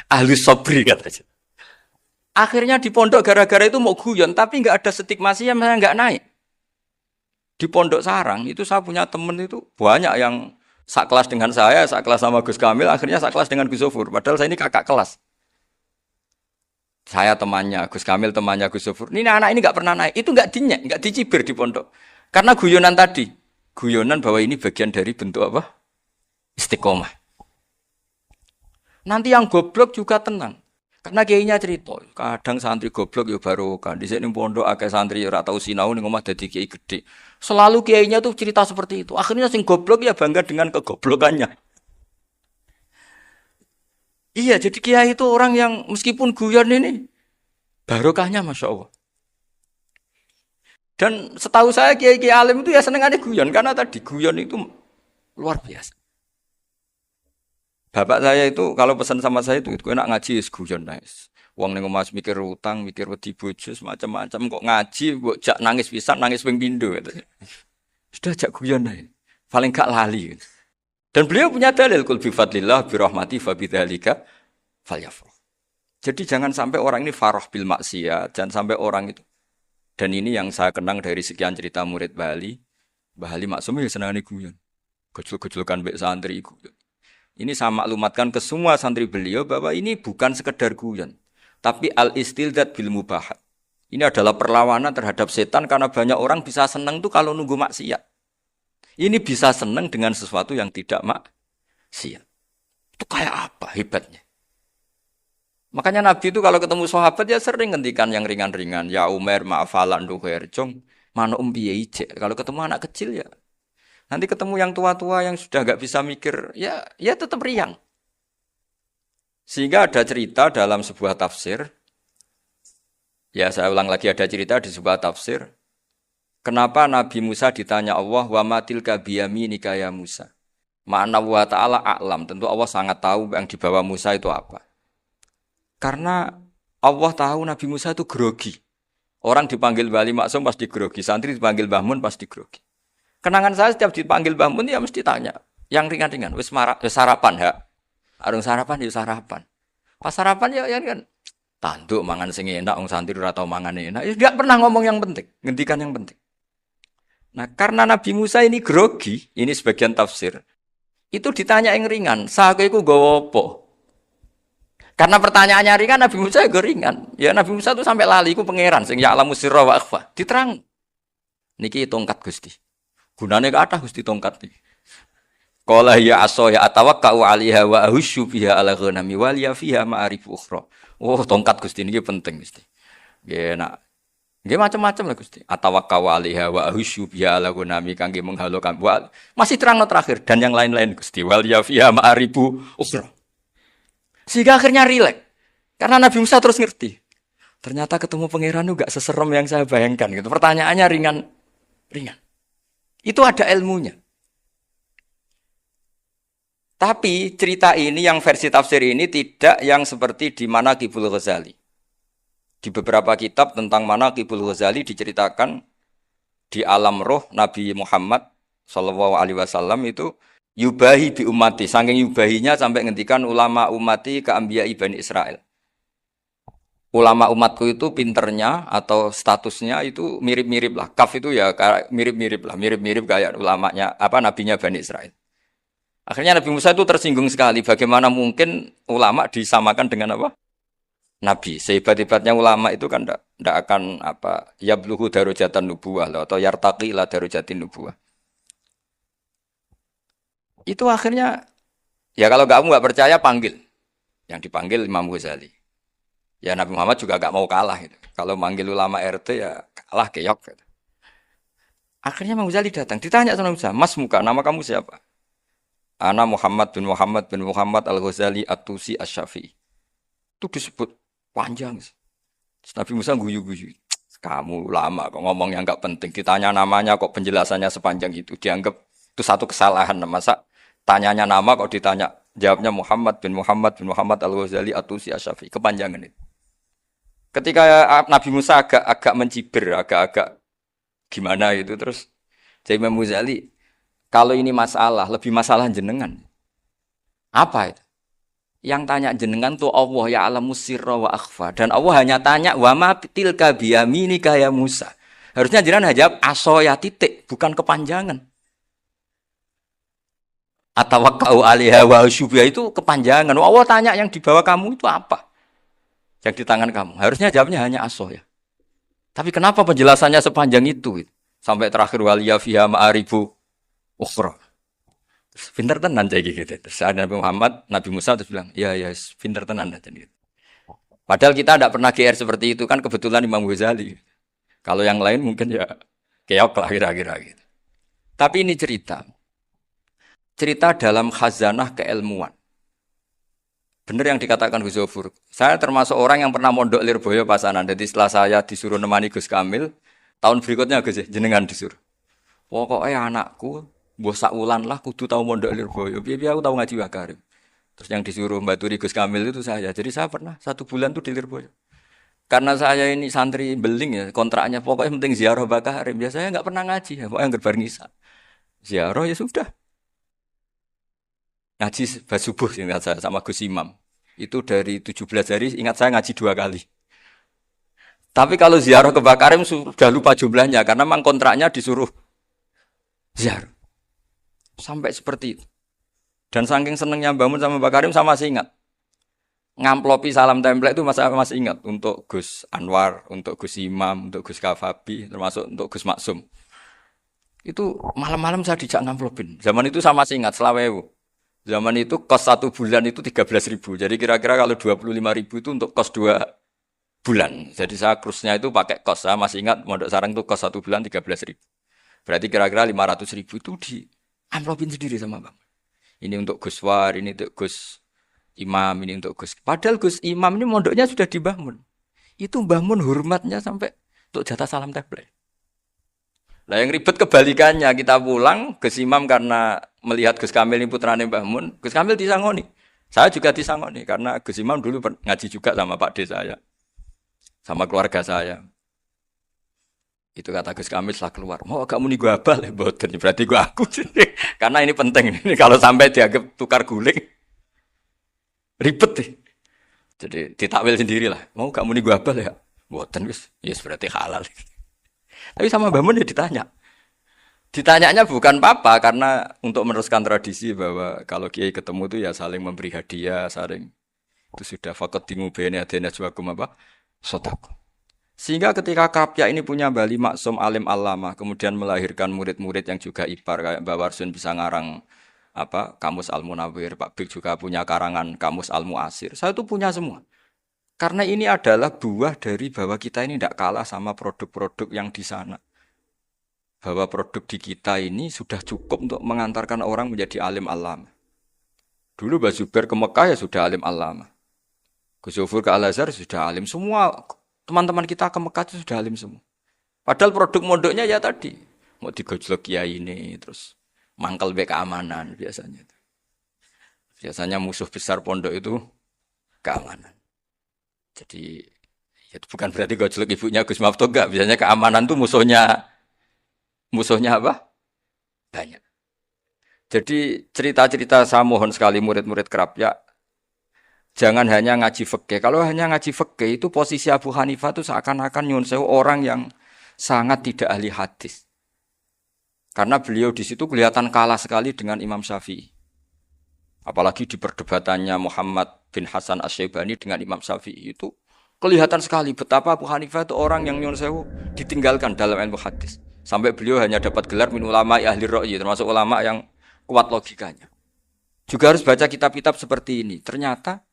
Ahli sobri katanya. Akhirnya di pondok gara-gara itu mau guyon, tapi enggak ada stigmasi yang enggak naik. Di pondok sarang itu saya punya teman itu banyak yang sekelas dengan saya, sekelas sama Gus Kamil, akhirnya sekelas dengan Gus Sofur. Padahal saya ini kakak kelas. Saya temannya, Gus Kamil temannya Gus Sofur. Ini anak ini enggak pernah naik. Itu enggak dinyek, enggak dicibir di pondok. Karena guyonan tadi. Guyonan bahwa ini bagian dari bentuk apa? Istiqomah. Nanti yang goblok juga tenang. Karena kiainya cerita, kadang santri goblok ya barokah. Di sini pondok akeh santri ora tau sinau ning omah dadi kiai gede. Selalu kiainya tuh cerita seperti itu. Akhirnya sing goblok ya bangga dengan kegoblokannya. Iya, jadi kiai itu orang yang meskipun guyon ini barokahnya Masya Allah. Dan setahu saya kiai-kiai alim itu ya senengannya guyon karena tadi guyon itu luar biasa. Bapak saya itu kalau pesan sama saya itu enak ngaji guyon nice. Wong ning omah mikir utang, mikir wedi bojo, macam-macam kok ngaji mbok jak nangis pisan, nangis ping pindho gitu. Sudah jak guyon ae. Paling gak lali. Dan beliau punya dalil kul bi fadlillah bi rahmati fa bidzalika falyafrah. Jadi jangan sampai orang ini farah bil maksiat, jangan sampai orang itu. Dan ini yang saya kenang dari sekian cerita murid Bali. Mbah Ali Maksum ya senangane guyon. Gejol-gejolkan mbek santri iku. Ini saya maklumatkan ke semua santri beliau bahwa ini bukan sekedar guyon, tapi al-istildad bil mubahat. Ini adalah perlawanan terhadap setan karena banyak orang bisa senang tuh kalau nunggu maksiat. Ini bisa senang dengan sesuatu yang tidak maksiat. Itu kayak apa hebatnya? Makanya Nabi itu kalau ketemu sahabat ya sering ngendikan yang ringan-ringan. Ya Umar ma'afalan duher jong. Mana piye ije. Kalau ketemu anak kecil ya. Nanti ketemu yang tua-tua yang sudah enggak bisa mikir. Ya tetap riang. Sehingga ada cerita dalam sebuah tafsir. Ya saya ulang lagi ada cerita di sebuah tafsir. Kenapa Nabi Musa ditanya Allah. Wa matilka biyaminika ya Musa. Ma'ana wa ta'ala a'lam. Tentu Allah sangat tahu yang dibawa Musa itu apa. Karena Allah tahu Nabi Musa itu grogi. Orang dipanggil Bali Maksum pasti grogi. Santri dipanggil Mbah Mun pasti grogi. Kenangan saya setiap dipanggil Mbah Mun ya mesti tanya. Yang ringan-ringan. Wis sarapan ya. Arung sarapan ya sarapan. Pas sarapan ya kan. Tanduk mangan sing enak. Orang santri ora tau mangan enak. Ya gak pernah ngomong yang penting. Ngendikan yang penting. Nah karena Nabi Musa ini grogi. Ini sebagian tafsir. Itu ditanya yang ringan. Sake iku nggawa apa? Karena pertanyaannya ringan, Nabi Musa juga ringan. Ya Nabi Musa itu sampai lali, itu pangeran. Sing ya'lamu sirra wa akhfa. Diterang. Niki tongkat Gusti. Gunane kathah Gusti tongkat iki. Qala ya asaya atawakkau 'alaiha wa ahusyu biha 'ala ghanami wal ya fiha ma'arif ukhra. Oh, tongkat Gusti niki penting Gusti. Nggih nak. Nggih macam-macam lah Gusti. Atawakkau 'alaiha wa ahusyu biha 'ala ghanami kangge menghalokan. Masih terang terakhir dan yang lain-lain Gusti. Wal ya fiha ma'arif ukhra. Sehingga akhirnya rileks. Karena Nabi Musa terus ngerti. Ternyata ketemu pangeran itu gak seserem yang saya bayangkan. Gitu. Pertanyaannya ringan. Itu ada ilmunya. Tapi cerita ini yang versi tafsir ini tidak yang seperti di Manaqibul Ghazali. Di beberapa kitab tentang Manaqibul Ghazali diceritakan di alam roh Nabi Muhammad SAW itu yubahi bi ummati, saking yubahinya sampai ngendikan ulama ummati ke anbiya'i Bani Israel. Ulama umatku itu pinternya atau statusnya itu mirip-mirip lah. Kaf itu ya mirip-mirip lah, mirip-mirip kayak ulamanya nabinya Bani Israel. Akhirnya Nabi Musa itu tersinggung sekali. Bagaimana mungkin ulama disamakan dengan apa? Nabi. Sehebat-hebatnya ulama itu kan tidak akan yablughu darajatan nubuwah atau yartaqi ila darajatin nubuwah. Itu akhirnya, ya kalau kamu nggak percaya panggil. Yang dipanggil Imam Ghazali. Ya Nabi Muhammad juga nggak mau kalah. Gitu. Kalau manggil ulama RT ya kalah keok. Gitu. Akhirnya Imam Ghazali datang. Ditanya sama Musa, Mas Muka, nama kamu siapa? Ana Muhammad bin Muhammad Al-Ghazali At-Tusi Asy-Syafi'i. Itu disebut panjang. Terus Nabi Musa guyu-guyu. Kamu ulama kok ngomong yang nggak penting. Ditanya namanya kok penjelasannya sepanjang itu. Dianggap itu satu kesalahan. Masa tanyanya nama kok ditanya jawabnya Muhammad bin Muhammad Al-Ghazali At-Tusi Asy-Syafi'i. Kepanjangan itu. Ketika Nabi Musa agak mencibir, agak gimana itu terus jadi Imam Ghazali, kalau ini masalah, lebih masalah jenengan. Apa itu? Yang tanya jenengan tuh Allah ya alamu sirra wa akhfa, dan Allah hanya tanya wa ma tilka biyaminika ya Musa. Harusnya jenengan jawab asoya titik, bukan kepanjangan. Atawakkau 'alaiha wa syubha itu kepanjangan. Allah tanya yang di bawah kamu itu apa? Yang di tangan kamu. Harusnya jawabnya hanya asoya. Tapi kenapa penjelasannya sepanjang itu? Sampai terakhir waliya fiha ma'aribu ukhra. Pinter tenan kayak gitu. Terus ada Nabi Musa terus bilang, ya pinter tenan aja gitu. Padahal kita tidak pernah GR seperti itu kan kebetulan Imam Ghazali. Kalau yang lain mungkin ya keok lah kira-kira gitu. Tapi ini cerita dalam khazanah keilmuan. Benar yang dikatakan Gus Zofur. Saya termasuk orang yang pernah mondok Lirboyo Pasanan. Jadi setelah saya disuruh nemani Gus Kamil, tahun berikutnya Gus jenengan disuruh. Pokoknya anakku, mbok sak wulan lah kudu tau mondok Lirboyo. Biar aku tahu ngaji Wakarim. Terus yang disuruh baturi Gus Kamil itu saya. Jadi saya pernah 1 bulan tuh di Lirboyo. Karena saya ini santri beling ya, kontraknya pokoknya penting ziarah Bakarim. Biasanya nggak pernah ngaji ya, pokoknya nggak ngisa. Ziarah ya sudah. Ngaji pas subuh ingat saya sama Gus Imam. Itu dari 17 hari ingat saya ngaji 2 kali. Tapi kalau ziarah ke Bakarim sudah lupa jumlahnya karena memang kontraknya disuruh ziarah. Sampai seperti itu. Dan saking senengnya bangun sama Bakarim sama masih ingat. Ngamplopi salam template itu masih ingat untuk Gus Anwar, untuk Gus Imam, untuk Gus Kafabi, termasuk untuk Gus Maksum. Itu malam-malam saya dijak ngamplopin. Zaman itu saya masih ingat selawewu. Zaman itu kos 1 bulan itu 13.000. Jadi kira-kira kalau 25.000 itu untuk kos 2 bulan. Jadi saya krusnya itu pakai kos. Saya masih ingat Mondok Sarang itu kos 1 bulan 13.000. Berarti kira-kira 500.000 itu di amplopin sendiri sama Bang. Ini untuk Gus War, ini untuk Gus Imam, ini untuk Gus. Padahal Gus Imam ini mondoknya sudah dibangun. Itu bangun hormatnya sampai untuk jatah salam template. Lah yang ribet kebalikannya, kita pulang Gus Imam karena melihat Gus Kamil ini putrane Mbah Mun, Gus Kamil disangoni. Saya juga disangoni karena Gus Imam dulu ngaji juga sama Pak D saya. Sama keluarga saya. Itu kata Gus Kamil setelah keluar, mau agak muni gua abal ya, boten berarti gua aku. Karena ini penting. Ini kalau sampai dianggap tukar guling ribet deh. Jadi ditakwil sendirilah. Mau gak muni gua abal ya? Boten wis, yes berarti halal. Tapi sama Mbah Mun ya ditanya. Ditanyanya bukan apa karena untuk meneruskan tradisi bahwa kalau kiai ketemu itu ya saling memberi hadiah, saling itu sudah fakat tingu bene adena juakum apa? Sotak. Sehingga ketika Krapyak ini punya Bali Maksum alim alama, kemudian melahirkan murid-murid yang juga ibar kayak Mbah Warsun bisa ngarang apa Kamus Al-Munawwir, Pak Bik juga punya karangan Kamus Al-Muasir. Saya itu punya semua. Karena ini adalah buah dari bahwa kita ini tidak kalah sama produk-produk yang di sana. Bahwa produk di kita ini sudah cukup untuk mengantarkan orang menjadi alim alama. Dulu Mbah Zubair ke Mekah ya sudah alim alama. Gus Zufur ke Al-Azhar sudah alim. Semua teman-teman kita ke Mekah itu sudah alim semua. Padahal produk mondoknya ya tadi. Mau digojlok kiai ini, terus mangkel be keamanan biasanya. Biasanya musuh besar pondok itu keamanan. Jadi ya bukan berarti gojlok ibunya Gus Maftuh enggak. Biasanya keamanan tuh musuhnya apa? Banyak. Jadi cerita-cerita saya mohon sekali murid-murid Krapyak jangan hanya ngaji fikih. Kalau hanya ngaji fikih itu posisi Abu Hanifah itu seakan-akan nyuwun sewu orang yang sangat tidak ahli hadis. Karena beliau di situ kelihatan kalah sekali dengan Imam Syafi'i. Apalagi di perdebatannya Muhammad bin Hasan Asy-Syaibani dengan Imam Syafi'i itu kelihatan sekali betapa Abu Hanifah itu orang yang nyuwun sewu ditinggalkan dalam ilmu hadis. Sampai beliau hanya dapat gelar min ulama ahli ra'yi, termasuk ulama yang kuat logikanya. Juga harus baca kitab-kitab seperti ini. Ternyata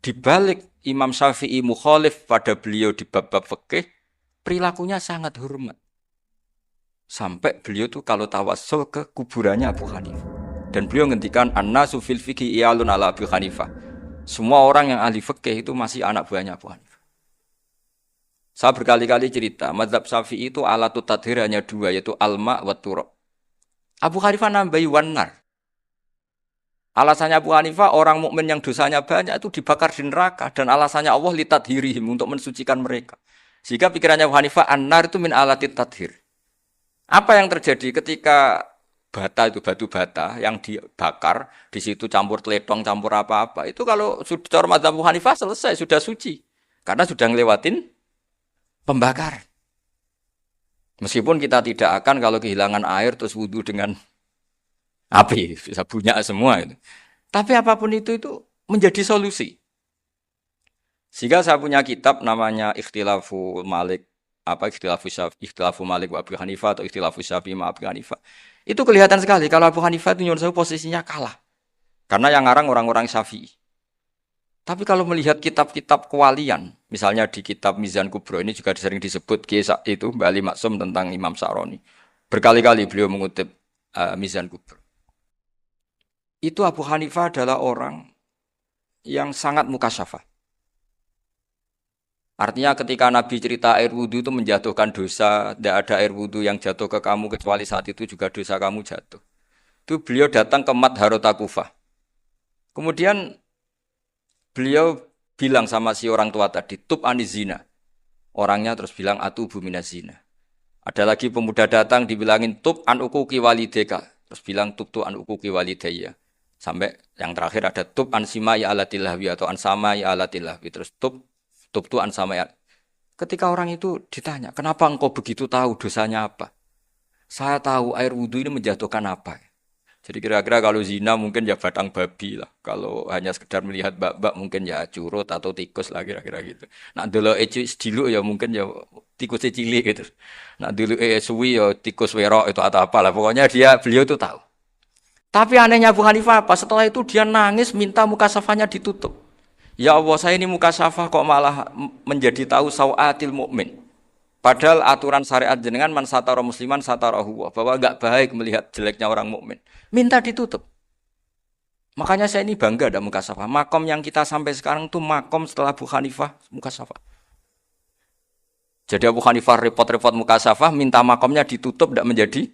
di balik Imam Syafi'i mukhalif pada beliau di bab-bab fikih, perilakunya sangat hormat. Sampai beliau tuh kalau tawassul ke kuburannya Abu Hanifah. Dan beliau ngendikan an-nasu fil fiqhi iyalun ala Abu Hanifah. Semua orang yang ahli fikih itu masih anak buahnya Abu Hanifah. Saya berkali-kali cerita, mazhab Syafi'i itu alatut tadhir hanya 2, yaitu alma wa turab. Abu Hanifah nambahi wanar. Alasannya Abu Hanifah orang mukmin yang dosanya banyak itu dibakar di neraka dan alasannya Allah litadhirihim untuk mensucikan mereka. Sehingga pikirannya Abu Hanifah an-nar itu min alatit tadhir. Apa yang terjadi ketika bata itu batu bata yang dibakar di situ campur teletong campur apa-apa itu kalau sudah mazhab Abu Hanifah selesai sudah suci karena sudah ngelewatin pembakar. Meskipun kita tidak akan kalau kehilangan air terus wudu dengan api bisa bunyak semua itu. Tapi apapun itu menjadi solusi. Sehingga saya punya kitab namanya Ikhtilafu Malik Ikhtilafu Malik wa Abu Hanifah atau Ikhtilafu Syafi'i ma Abu Hanifah. Itu kelihatan sekali kalau Abu Hanifah itu nyuwun sewu posisinya kalah. Karena yang ngarang orang-orang Syafi'i. Tapi kalau melihat kitab-kitab kewalian, misalnya di kitab Mizan Kubro ini juga sering disebut itu Bali Maksum tentang Imam Sa'roni. Berkali-kali beliau mengutip Mizan Kubro. Itu Abu Hanifah adalah orang yang sangat mukasyafah. Artinya ketika Nabi cerita air wudu itu menjatuhkan dosa, tidak ada air wudu yang jatuh ke kamu kecuali saat itu juga dosa kamu jatuh. Itu beliau datang ke Madharota Kufah. Kemudian Beliau bilang sama si orang tua tadi, tub anizina. Orangnya terus bilang atubu minazina. Ada lagi pemuda datang dibilangin tub an ukuki walideka. Terus bilang tub tu an ukuki walidayya. Sampai yang terakhir ada tub an simai alatilahwi atau an samai alatilahwi. Terus tub tu an samai. Ketika orang itu ditanya, kenapa engkau begitu tahu dosanya apa? Saya tahu air wudhu ini menjatuhkan apa. Jadi kira-kira kalau zina mungkin ya batang babi lah. Kalau hanya sekedar melihat bak-bak mungkin ya curut atau tikus lah kira-kira gitu. Nak dulu dulu ya mungkin ya tikus cilik gitu. Nak dulu suwi ya tikus werok itu atau apalah. Pokoknya beliau itu tahu. Tapi anehnya Abu Hanifah apa? Setelah itu dia nangis minta mukasafahnya ditutup. Ya Allah, saya ini mukasafah kok malah menjadi tahu sawatil mukmin. Padahal aturan syariat jenengan man satara musliman satarahu bahwa enggak baik melihat jeleknya orang mukmin. Minta ditutup. Makanya saya ini bangga ada mukasafah. Makom yang kita sampai sekarang tuh makom setelah Abu Hanifah mukasafah. Jadi Abu Hanifah repot-repot mukasafah minta makomnya ditutup tidak menjadi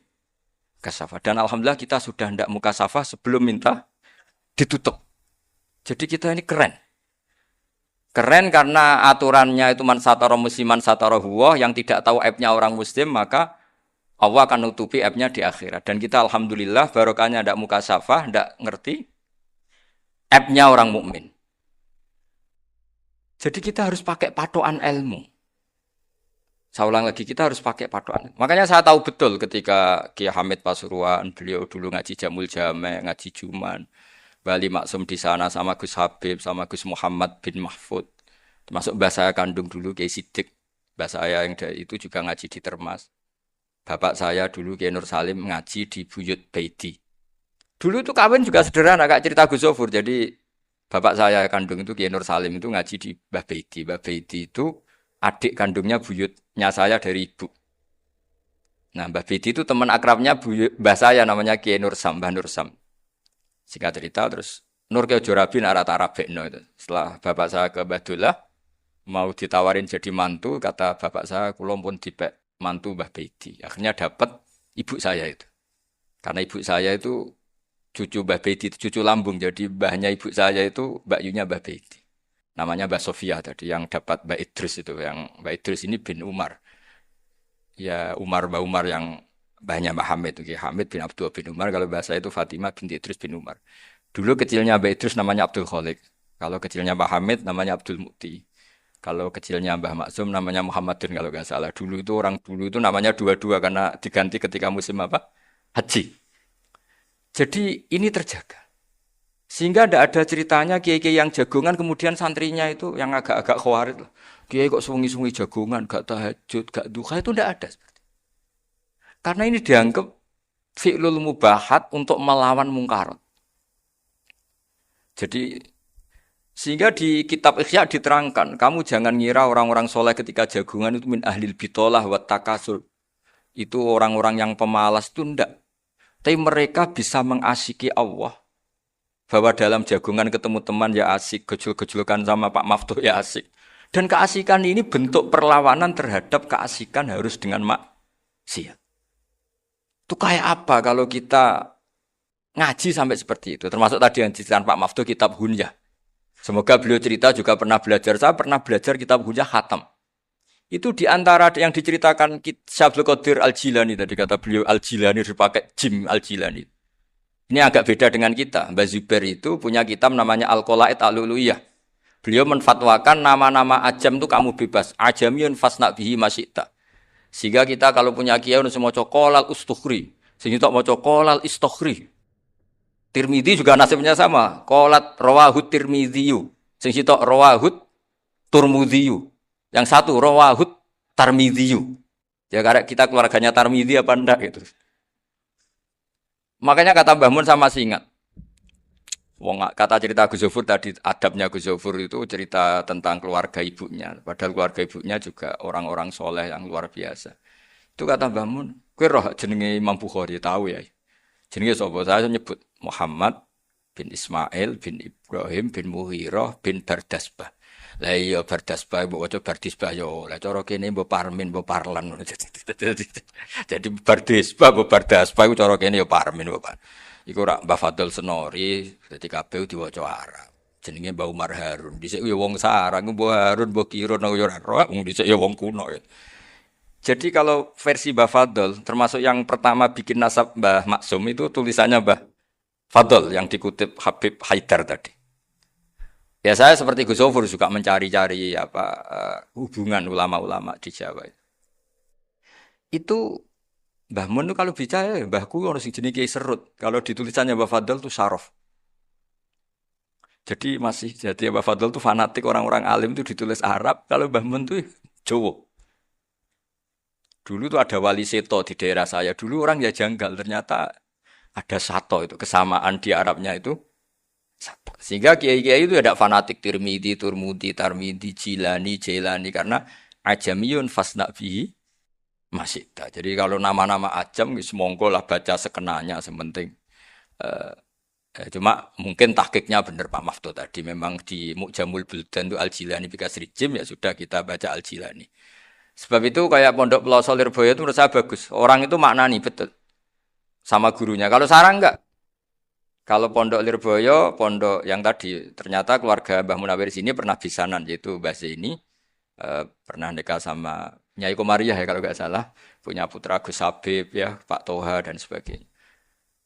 mukasafah. Dan alhamdulillah kita sudah tidak mukasafah sebelum minta ditutup. Jadi kita ini keren. Keren karena aturannya itu man satara musliman satara huwa, yang tidak tahu aibnya orang muslim maka Allah akan nutupi aibnya di akhirat. Dan kita alhamdulillah barokahnya ndak mukasafah, ndak ngerti aibnya orang mukmin. Jadi kita harus pakai patokan ilmu. Saya ulang lagi, kita harus pakai patokan. Makanya saya tahu betul ketika Kiai Hamid Pasuruan, beliau dulu ngaji Jamul Jame, ngaji Juman. Bali Maksum di sana sama Gus Habib, sama Gus Muhammad bin Mahfud. Termasuk mbah saya kandung dulu Kiai Sidik. Mbah saya yang dari itu juga ngaji di Termas. Bapak saya dulu Kiai Nur Salim ngaji di Buyut Baiti. Dulu itu kawin juga sederhana, kayak cerita Gus Zofur. Jadi bapak saya kandung itu Kiai Nur Salim itu ngaji di Mbah Baiti. Mbah Baiti itu adik kandungnya buyutnya saya dari ibu. Nah Mbah Baiti itu teman akrabnya mbah saya namanya Kiai Nur Sam, Mbah Nur Sam. Singkat cerita terus Nur ke Jorabi arah-arah bekno itu. Setelah bapak saya ke Badullah mau ditawarin jadi mantu, kata bapak saya kula pun dipek mantu Mbah Baiti. Akhirnya dapat ibu saya itu. Karena ibu saya itu cucu Mbah Baiti, cucu lambung. Jadi mbahnya ibu saya itu Mbak Yunya Mbah Baiti. Namanya Mbah Sofia tadi yang dapat Mbak Idris itu. Yang Mbak Idris ini bin Umar. Ya Mbah Umar yang banyak Mbah Hamid, Hamid bin Abdul bin Umar. Kalau bahasa itu Fatimah binti Idris bin Umar. Dulu kecilnya Mbah Idris namanya Abdul Khalik. Kalau kecilnya Mbah Hamid namanya Abdul Mukti. Kalau kecilnya Mbah Maksum namanya Muhammadin kalau nggak salah. Dulu itu orang dulu itu namanya dua-dua karena diganti ketika musim apa? Haji. Jadi ini terjaga. Sehingga tidak ada ceritanya kiai-kiai yang jagongan kemudian santrinya itu yang agak-agak khawarit. Kiai kok sungi-sungi jagongan, gak tahajud, gak duha itu tidak ada. Karena ini dianggap fi'lul mubahat untuk melawan mungkarat. Jadi sehingga di kitab Ihya diterangkan, kamu jangan ngira orang-orang soleh ketika jagungan itu min ahlil bitolah wa takasul. Itu orang-orang yang pemalas itu enggak. Tapi mereka bisa mengasyiki Allah. Bahwa dalam jagungan ketemu teman ya asik, gejul-gejulkan sama Pak Maftuh ya asik. Dan keasikan ini bentuk perlawanan terhadap keasikan harus dengan maksiat. Itu kayak apa kalau kita ngaji sampai seperti itu. Termasuk tadi yang diceritakan Pak Maftuh kitab Hunyah. Semoga beliau cerita juga pernah belajar. Saya pernah belajar kitab Hunyah khatam. Itu diantara yang diceritakan Syabdul Qadir Al-Jilani. Tadi kata beliau Al-Jilani dipakai Jim Al-Jilani. Ini agak beda dengan kita. Mbah Zubair itu punya kitab namanya Al-Qolaid Al-Uluiyah. Beliau menfatwakan nama-nama ajam itu kamu bebas. Ajamiyun fasna bihi masyikta. Sehingga kita kalau punya kiai harus mau kolal ustukhri, sehingga tak mau kolal istukhri. Tirmidzi juga nasibnya sama, kolat rawahut Tirmidziyu, sehingga tak rawahut Turmudziyu. Yang satu rawahut Tarmidziyu. Ya karena kita keluarganya Tarmidzi apa enggak gitu. Makanya kata Mbah Mun sama masih ingat. Kata cerita Gus Zofur tadi, adabnya Gus Zofur itu cerita tentang keluarga ibunya. Padahal keluarga ibunya juga orang-orang soleh yang luar biasa. Itu kata Mbah Mun, kowe roh jenenge Imam Bukhari tahu ya. Jenenge sapa? Saya nyebut Muhammad bin Ismail bin Ibrahim bin Mughirah bin Bardasbah. Lah iya Bardasbah mbok waca Bardisbah yo. Lah cara kene mbok Parmin mbok Parlan. Jadi Bardisbah mbok Bardasbah iku cara kene yo Parmin mbok. Iku rak Mbah Fadl Senori, dadi kabeh diwaca Arab. Jenenge Mbah Umar Harun. Dhisik ya wong sarang, Mbah Harun, Mbah Kirun yo ora ro, wong dhisik ya wong kuno ya. Jadi kalau versi Mbah Fadl, termasuk yang pertama bikin nasab Mbah Maksum itu tulisannya Mbah Fadl yang dikutip Habib Haidar tadi. Ya saya seperti Gus Zofur juga mencari-cari hubungan ulama-ulama di Jawa. Itu Mbah Mun itu kalau bicara ya Mbahku ono sing jenenge Kiai Serut. Kalau ditulisannya Mbah Fadl itu Syaraf. Jadi Mbah Fadl itu fanatik orang-orang alim itu ditulis Arab, kalau Mbah Mun itu Jawa. Dulu tuh ada wali seto di daerah saya. Dulu orang ya janggal, ternyata ada sato itu kesamaan di Arabnya itu. Sato. Sehingga kiai-kiai itu ada fanatik Tirmidzi, Turmudi, Tarmidi, Jilani, Jailani karena ajamiyun fasna bihi masita. Jadi kalau nama-nama ajam semongko lah baca sekenanya sementing. Cuma mungkin tahqiqnya benar Pak Maftu tadi memang di Mu'jamul Buldan itu Al-Jilani Bikasri Jim ya sudah kita baca Al-Jilani. Sebab itu kayak Pondok Pelosok Lirboyo itu menurut saya bagus. Orang itu maknani betul sama gurunya. Kalau sarang enggak. Kalau Pondok Lirboyo, pondok yang tadi ternyata keluarga Mbah Munawir sini pernah bisanan yaitu Mbah Zaini pernah nikah sama Nyai Komariah ya kalau enggak salah, punya putra Gus Habib ya, Pak Toha dan sebagainya.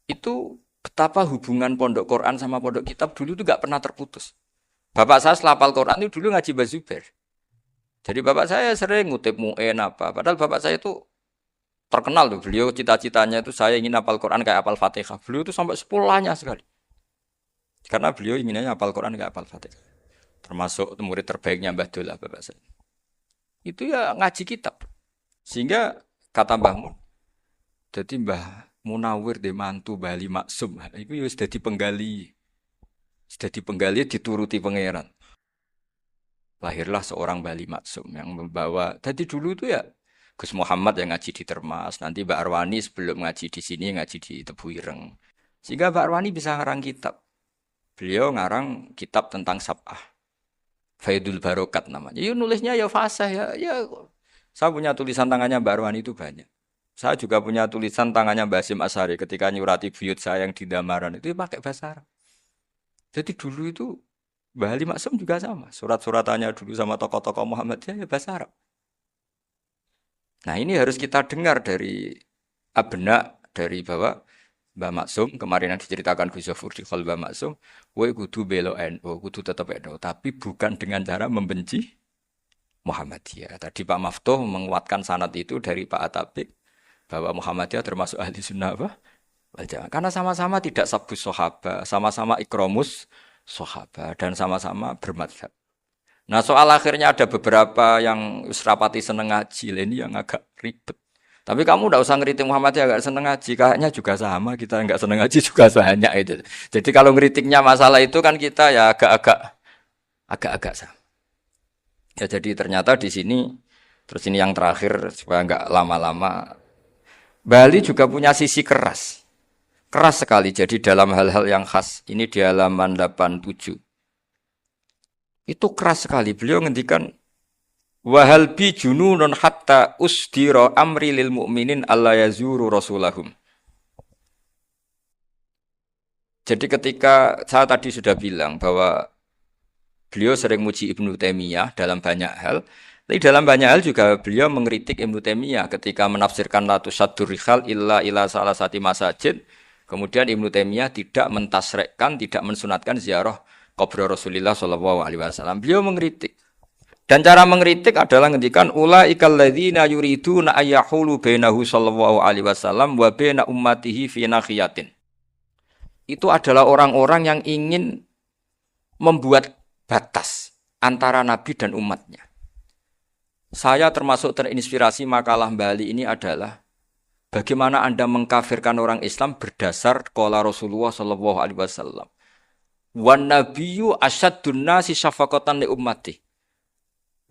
Itu betapa hubungan pondok Quran sama pondok kitab dulu itu enggak pernah terputus. Bapak saya setelah hafal Quran itu dulu ngaji Mbah Zubair. Jadi bapak saya sering ngutip mu'en apa. Padahal bapak saya itu terkenal tuh. Beliau cita-citanya itu saya ingin hafal Quran kayak hafal Fatihah. Beliau itu sampai 10-nya sekali. Karena beliau inginnya hafal Quran kayak hafal Fatihah. Termasuk murid terbaiknya Mbah Dullah bapak saya. Itu ya ngaji kitab. Sehingga kata Mbah Mun. Jadi Mbah Munawir di mantu Bali Maksum. Itu ya sudah dipenggali. Sudah dipenggali dituruti pangeran. Lahirlah seorang Bali Maksum yang membawa. Tadi dulu itu ya Gus Muhammad yang ngaji di Termas, nanti Mbak Arwani sebelum ngaji di sini ngaji di Tebu Ireng. Sehingga Mbak Arwani bisa ngarang kitab. Beliau ngarang kitab tentang Sab'ah. Faidul Barokat namanya. Ya nulisnya ya fasih ya. Saya punya tulisan tangannya Mbak Arwani itu banyak. Saya juga punya tulisan tangannya Mbak Hasyim Asy'ari ketika nyurati buyut saya yang di Damaran itu pakai bahasa Arab. Jadi dulu itu Mbah Ali Maksum juga sama. Surat-suratannya dulu sama tokoh-tokoh Muhammadiyah ya bahasa Arab. Nah ini harus kita dengar dari abna dari bahwa Mbah Maksum kemarin yang diceritakan Gus Zofur di Khol Mbah Maksum, kowe kudu belo NU, kudu tetap NU, tapi bukan dengan cara membenci Muhammadiyah. Tadi Pak Maftuh menguatkan sanad itu dari Pak Atabik bahwa Muhammadiyah termasuk ahli sunnah wal jamaah. Karena sama-sama tidak sabus sahabat, sama-sama ikromus sahabat dan sama-sama bermadhab. Nah soal akhirnya ada beberapa yang rapati seneng ngaji ini yang agak ribet. Tapi kamu tidak usah ngeritik Muhammadiyah agak seneng ngaji, kayaknya juga sama kita nggak seneng ngaji juga banyak itu. Jadi kalau ngeritiknya masalah itu kan kita ya agak-agak sama. Ya jadi ternyata di sini terus ini yang terakhir supaya nggak lama-lama. Bali juga punya sisi keras. Keras sekali jadi dalam hal-hal yang khas. Ini di halaman 87. Itu keras sekali. Beliau ngendikan wahal bi jununun hatta usdira amri lil mu'minin alla yazuru rasulahum. Jadi ketika saya tadi sudah bilang bahwa beliau sering muji Ibnu Taimiyah dalam banyak hal. Tapi dalam banyak hal juga beliau mengkritik Ibnu Taimiyah ketika menafsirkan la tusaddur rihal illa ila salasati masajid. Kemudian Ibnu Taimiyah tidak mentasrekkan, tidak mensunatkan ziarah kubur Rasulullah sallallahu alaihi wasallam. Beliau mengkritik. Dan cara mengkritik adalah ngendikan ulaikal ladzina yuriduna ayyahulu bainahu sallallahu alaihi wasallam wa baina ummatihi fi nakhiyatin. Itu adalah orang-orang yang ingin membuat batas antara nabi dan umatnya. Saya termasuk terinspirasi makalah Bali ini adalah bagaimana Anda mengkafirkan orang Islam berdasar qala Rasulullah sallallahu alaihi wasallam. Wan nabiyyu asyaddun nasi syafaqatan li ummati.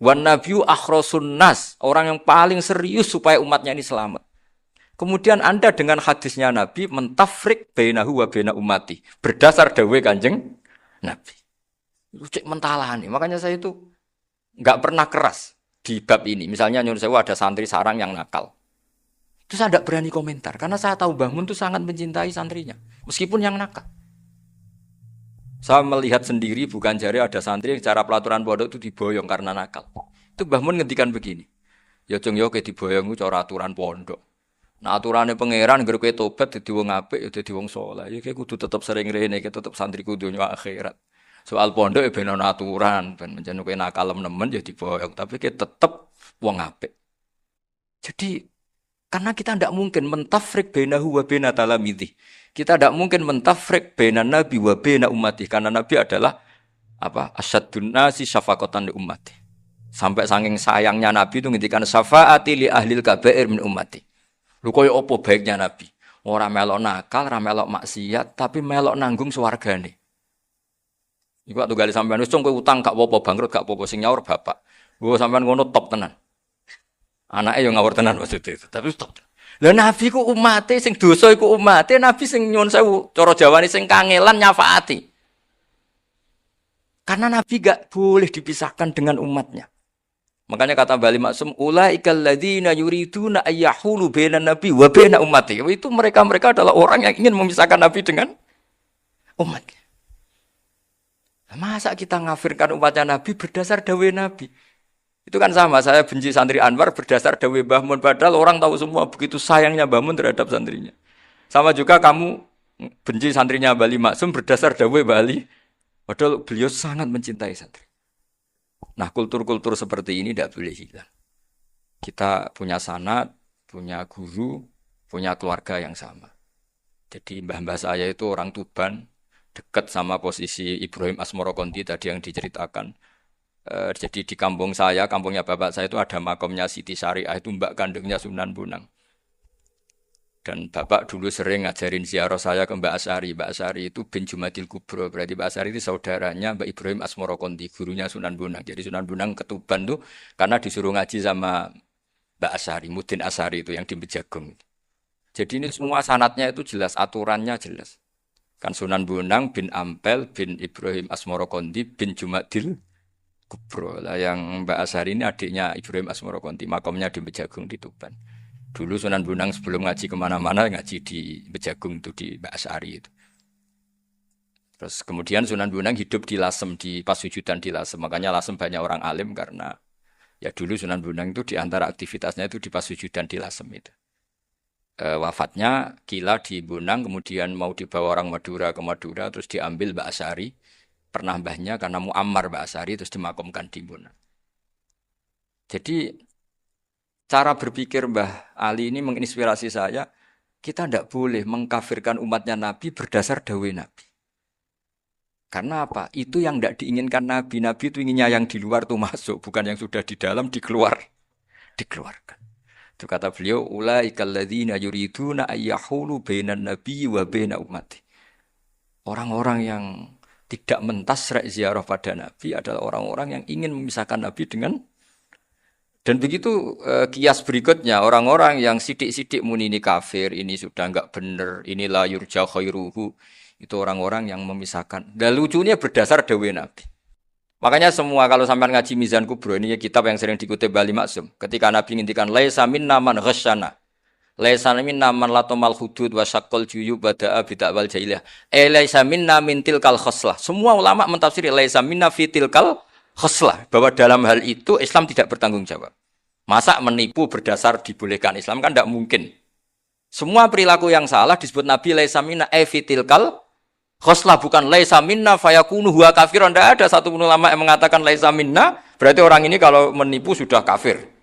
Wan nabiyyu akhrasun nas, orang yang paling serius supaya umatnya ini selamat. Kemudian Anda dengan hadisnya Nabi mentafrik bainahu wa baina ummati berdasar dawuh Kanjeng Nabi. Itu cek mentalani. Makanya saya itu enggak pernah keras di bab ini. Misalnya nyuruh saya ada santri sarang yang nakal. Itu saya tidak berani komentar. Karena saya tahu Mbah Mun itu sangat mencintai santrinya. Meskipun yang nakal. Saya melihat sendiri bukan jari ada santri yang cara pelaturan pondok itu diboyong karena nakal. Itu Mbah Mun ngendikan begini. Ya cung yo ke diboyong itu cara aturan pondok. Nah aturannya pangeran ngger kowe tobat dadi wong apik ya dadi wong saleh. Ya kowe kudu tetep sering rene, tetep santri kudu donya akhirat. Soal pondok ya ben ana aturan, ben menjen kowe nakal nemen ya diboyong, tapi kowe tetep wong apik. Jadi karena kita tidak mungkin mentafrik bainahu wa baina talamidhi. Kita tidak mungkin mentafrik baina nabi wa baina ummati karena nabi adalah apa? Asyadun nasi syafaqatan li ummati. Sampai saking sayangnya nabi itu ngendikan syafaati li ahlil kabair min ummati. Lho koyo apa baiknya nabi? Ora melok nakal, ora melok maksiat, tapi melok nanggung swargane. Iku waktu gali sampean wis kowe utang gak apa-apa, bangkrut gak apa-apa sing nyaur bapak. Gua sampean ngono top tenan. Anaknya yang ngawur tenan maksudnya itu, tapi stop. Lah nabi ku umate sing dosa iku umate, nabi sing nyuwun sewu, cara Jawane sing kangelan nyafaati. Karena nabi gak boleh dipisahkan dengan umatnya. Makanya kata Bali Maksum, ulaikal ladzina yuriduna ayyahulu bainan nabi wa baina ummati. Itu mereka adalah orang yang ingin memisahkan nabi dengan umatnya. Masa kita ngafirkan umatnya nabi berdasar dawuh nabi? Itu kan sama, saya benci santri Anwar berdasar dawuh Mbah Mun, padahal orang tahu semua begitu sayangnya Mbah Mun terhadap santrinya. Sama juga kamu benci santrinya Bali Maksum berdasar dawuh Bali, padahal beliau sangat mencintai santri. Nah, kultur-kultur seperti ini tidak boleh hilang. Kita punya sanad, punya guru, punya keluarga yang sama. Jadi mbah-mbah saya itu orang Tuban, dekat sama posisi Ibrahim Asmorokonti tadi yang diceritakan. Jadi di kampung saya, kampungnya bapak saya itu ada makomnya Siti Syariah, itu mbak kandungnya Sunan Bonang. Dan bapak dulu sering ngajarin ziarah saya ke Mbak Asyari. Mbak Asyari itu bin Jumadil Kubro, berarti Mbak Asyari itu saudaranya Mbak Ibrahim Asmorokonti, gurunya Sunan Bonang. Jadi Sunan Bonang ke Tuban tuh karena disuruh ngaji sama Mbak Asyari, Mudin Asyari itu yang di Bejagung. Jadi ini semua sanatnya itu jelas, aturannya jelas. Kan Sunan Bonang bin Ampel bin Ibrahim Asmorokonti bin Jumadil Kubro lah, yang Mbak Asyari ini adiknya Ibrahim Asmorokonti, makamnya di Bejagung di Tuban. Dulu Sunan Bonang sebelum ngaji kemana-mana ngaji di Bejagung itu di Mbak Asyari itu. Terus kemudian Sunan Bonang hidup di Lasem, di Pasujudan di Lasem. Makanya Lasem banyak orang alim karena ya dulu Sunan Bonang itu di antara aktivitasnya itu di Pasujudan di Lasem itu. Wafatnya kila di Bonang, kemudian mau dibawa orang Madura ke Madura, terus diambil Mbak Asyari. Pernah mbahnya karena Muammar Mbak Asyari terus dimakamkan di Bonang. Jadi cara berpikir Mbah Ali ini menginspirasi saya, kita tidak boleh mengkafirkan umatnya Nabi berdasar dawuh Nabi. Karena apa? Itu yang tidak diinginkan Nabi. Nabi itu inginnya yang di luar itu masuk, bukan yang sudah di dalam dikeluarkan. Itu kata beliau, ulaikal ladzina yuriduna ayyahulu bainan nabi wa baina ummati. Orang-orang yang tidak mentasrek ziarah pada Nabi adalah orang-orang yang ingin memisahkan Nabi dengan. Dan begitu kias berikutnya, orang-orang yang sidik-sidik muni ini kafir, ini sudah enggak benar, ini la yurja khairuhu, itu orang-orang yang memisahkan. Dan lucunya berdasar dawuh Nabi. Makanya semua kalau sampai ngaji Mizan Kubro, ini kitab yang sering dikutip Bali Maksum, ketika Nabi ngintikan laisa minna man ghasyana, laisa minna man latamal hudud wa syaqqal juyub bada'a bid'awal jahiliyah. Laisa minna min tilkal khoslah. Semua ulama mentafsiri laisa minna fi tilkal khoslah, bahwa dalam hal itu Islam tidak bertanggung jawab. Masa menipu berdasar dibolehkan Islam kan tidak mungkin. Semua perilaku yang salah disebut Nabi laisa minna fi tilkal khoslah, bukan laisa minna fayakunu huwa kafirun. Tidak ada satu ulama yang mengatakan laisa minna berarti orang ini kalau menipu sudah kafir.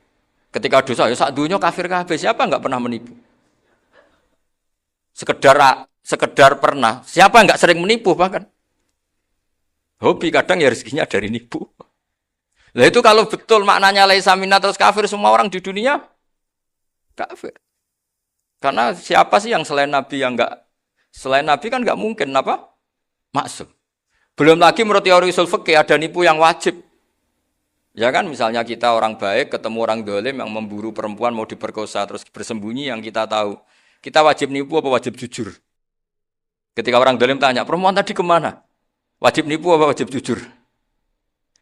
Ketika dosa ya sak dunya kafir kabeh. Siapa enggak pernah menipu? Sekedar pernah. Siapa enggak sering menipu bahkan? Hobi kadang ya rezekinya dari nipu. Lah itu kalau betul maknanya laisa minna terus kafir, semua orang di dunia kafir. Karena siapa sih yang selain Nabi yang enggak, selain Nabi kan enggak mungkin apa? Maksum. Belum lagi menurut teori usul fikih ada nipu yang wajib. Ya kan misalnya kita orang baik ketemu orang dolim yang memburu perempuan mau diperkosa terus bersembunyi yang kita tahu. Kita wajib nipu apa wajib jujur? Ketika orang dolim tanya, perempuan tadi kemana? Wajib nipu apa wajib jujur?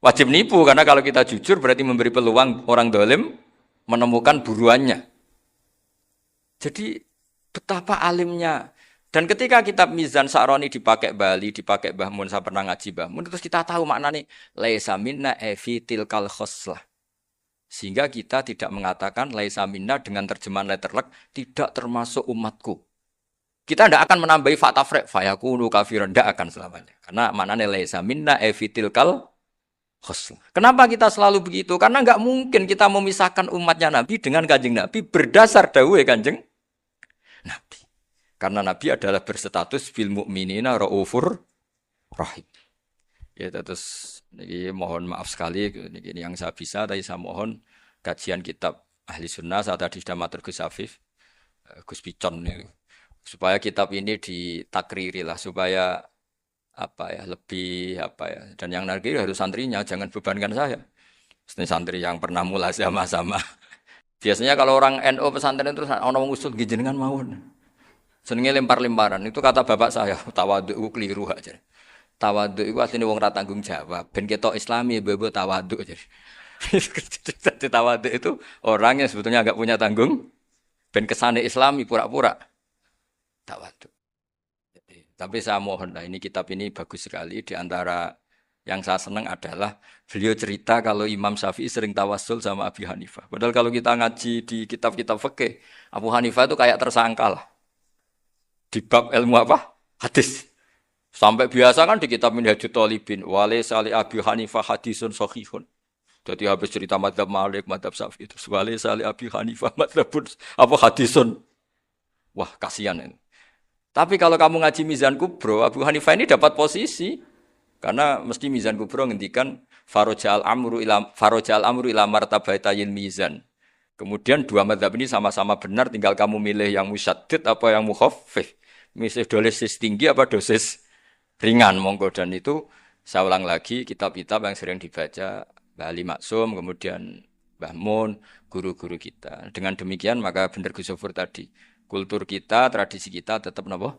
Wajib nipu, karena kalau kita jujur berarti memberi peluang orang dolim menemukan buruannya. Jadi betapa alimnya Dan ketika kitab Mizan Sa'roni dipakai Bali, dipakai Mbah Mun, saya pernah ngaji Mbah Mun, terus kita tahu maknanya laisa minna fi tilkal khoslah. Sehingga kita tidak mengatakan laisa minna dengan terjemahan letterlek tidak termasuk umatku. Kita tidak akan menambahi fakta frek fayakunu kafiran, tidak akan selamanya. Karena maknanya laisa minna fi tilkal khoslah. Kenapa kita selalu begitu? Karena enggak mungkin kita memisahkan umatnya Nabi dengan Kanjeng Nabi berdasar dawuh Kanjeng Nabi. Karena Nabi adalah berstatus bil mukminina raufur rahim. Ya terus ini mohon maaf sekali ini yang saya bisa, tapi saya mohon kajian kitab Ahli Sunnah saat tadi sudah matur Gus Afif, Gus Picon ini, supaya kitab ini ditakriri lah supaya apa ya lebih apa ya, dan yang nanti harus santrinya, jangan bebankan saya. Ini santri yang pernah mulai sama-sama. Biasanya kalau orang NU pesantren terus orang usul jenengan mawon. Senenge lempar-lemparan. Itu kata bapak saya, tawadhu keliru aja. Tawadhu itu asline wong ra tanggung jawab. Ben ketok Islami bebo tawadhu aja. Jadi tawadhu itu orang yang sebetulnya enggak punya tanggung, ben kesane Islami pura-pura tawadhu. Tapi saya mohon lah, ini kitab ini bagus sekali. Di antara yang saya senang adalah beliau cerita kalau Imam Syafi'i sering tawasul sama Abi Hanifah. Padahal kalau kita ngaji di kitab-kitab fikih, Abu Hanifah itu kayak tersangka lah. Di bab ilmu apa? Hadis. Sampai biasa kan di kitab Minhajut Thalibin, walaysa li Abi Hanifah hadisun sahihun. Jadi habis cerita madzhab Malik, madzhab Syafi'i itu walaysa li Abi Hanifah madzhabun apa hadisun. Wah, kasihan ini. Tapi kalau kamu ngaji Mizan Kubro, Abu Hanifah ini dapat posisi karena mesti Mizan Kubro ngendikan farajal amru ila martabatayil mizan. Kemudian dua madzhab ini sama-sama benar, tinggal kamu milih yang musyaddid apa yang mukhaffif. Misal dosis tinggi apa dosis ringan monggo, dan itu saya ulang lagi kitab-kitab yang sering dibaca Mbah Ali Maksum, kemudian Mbah Mun, guru-guru kita. Dengan demikian maka benar Gus Sofur tadi, kultur kita, tradisi kita tetap napa?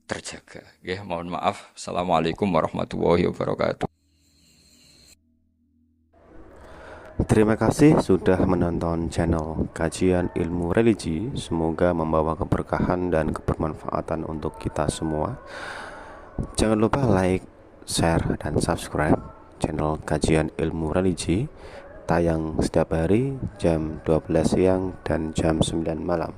Terjaga. Ya, mohon maaf. Assalamualaikum warahmatullahi wabarakatuh. Terima kasih sudah menonton channel Kajian Ilmu Religi. Semoga membawa keberkahan dan kebermanfaatan untuk kita semua. Jangan lupa like, share, dan subscribe channel Kajian Ilmu Religi. Tayang setiap hari jam 12 siang dan jam 9 malam.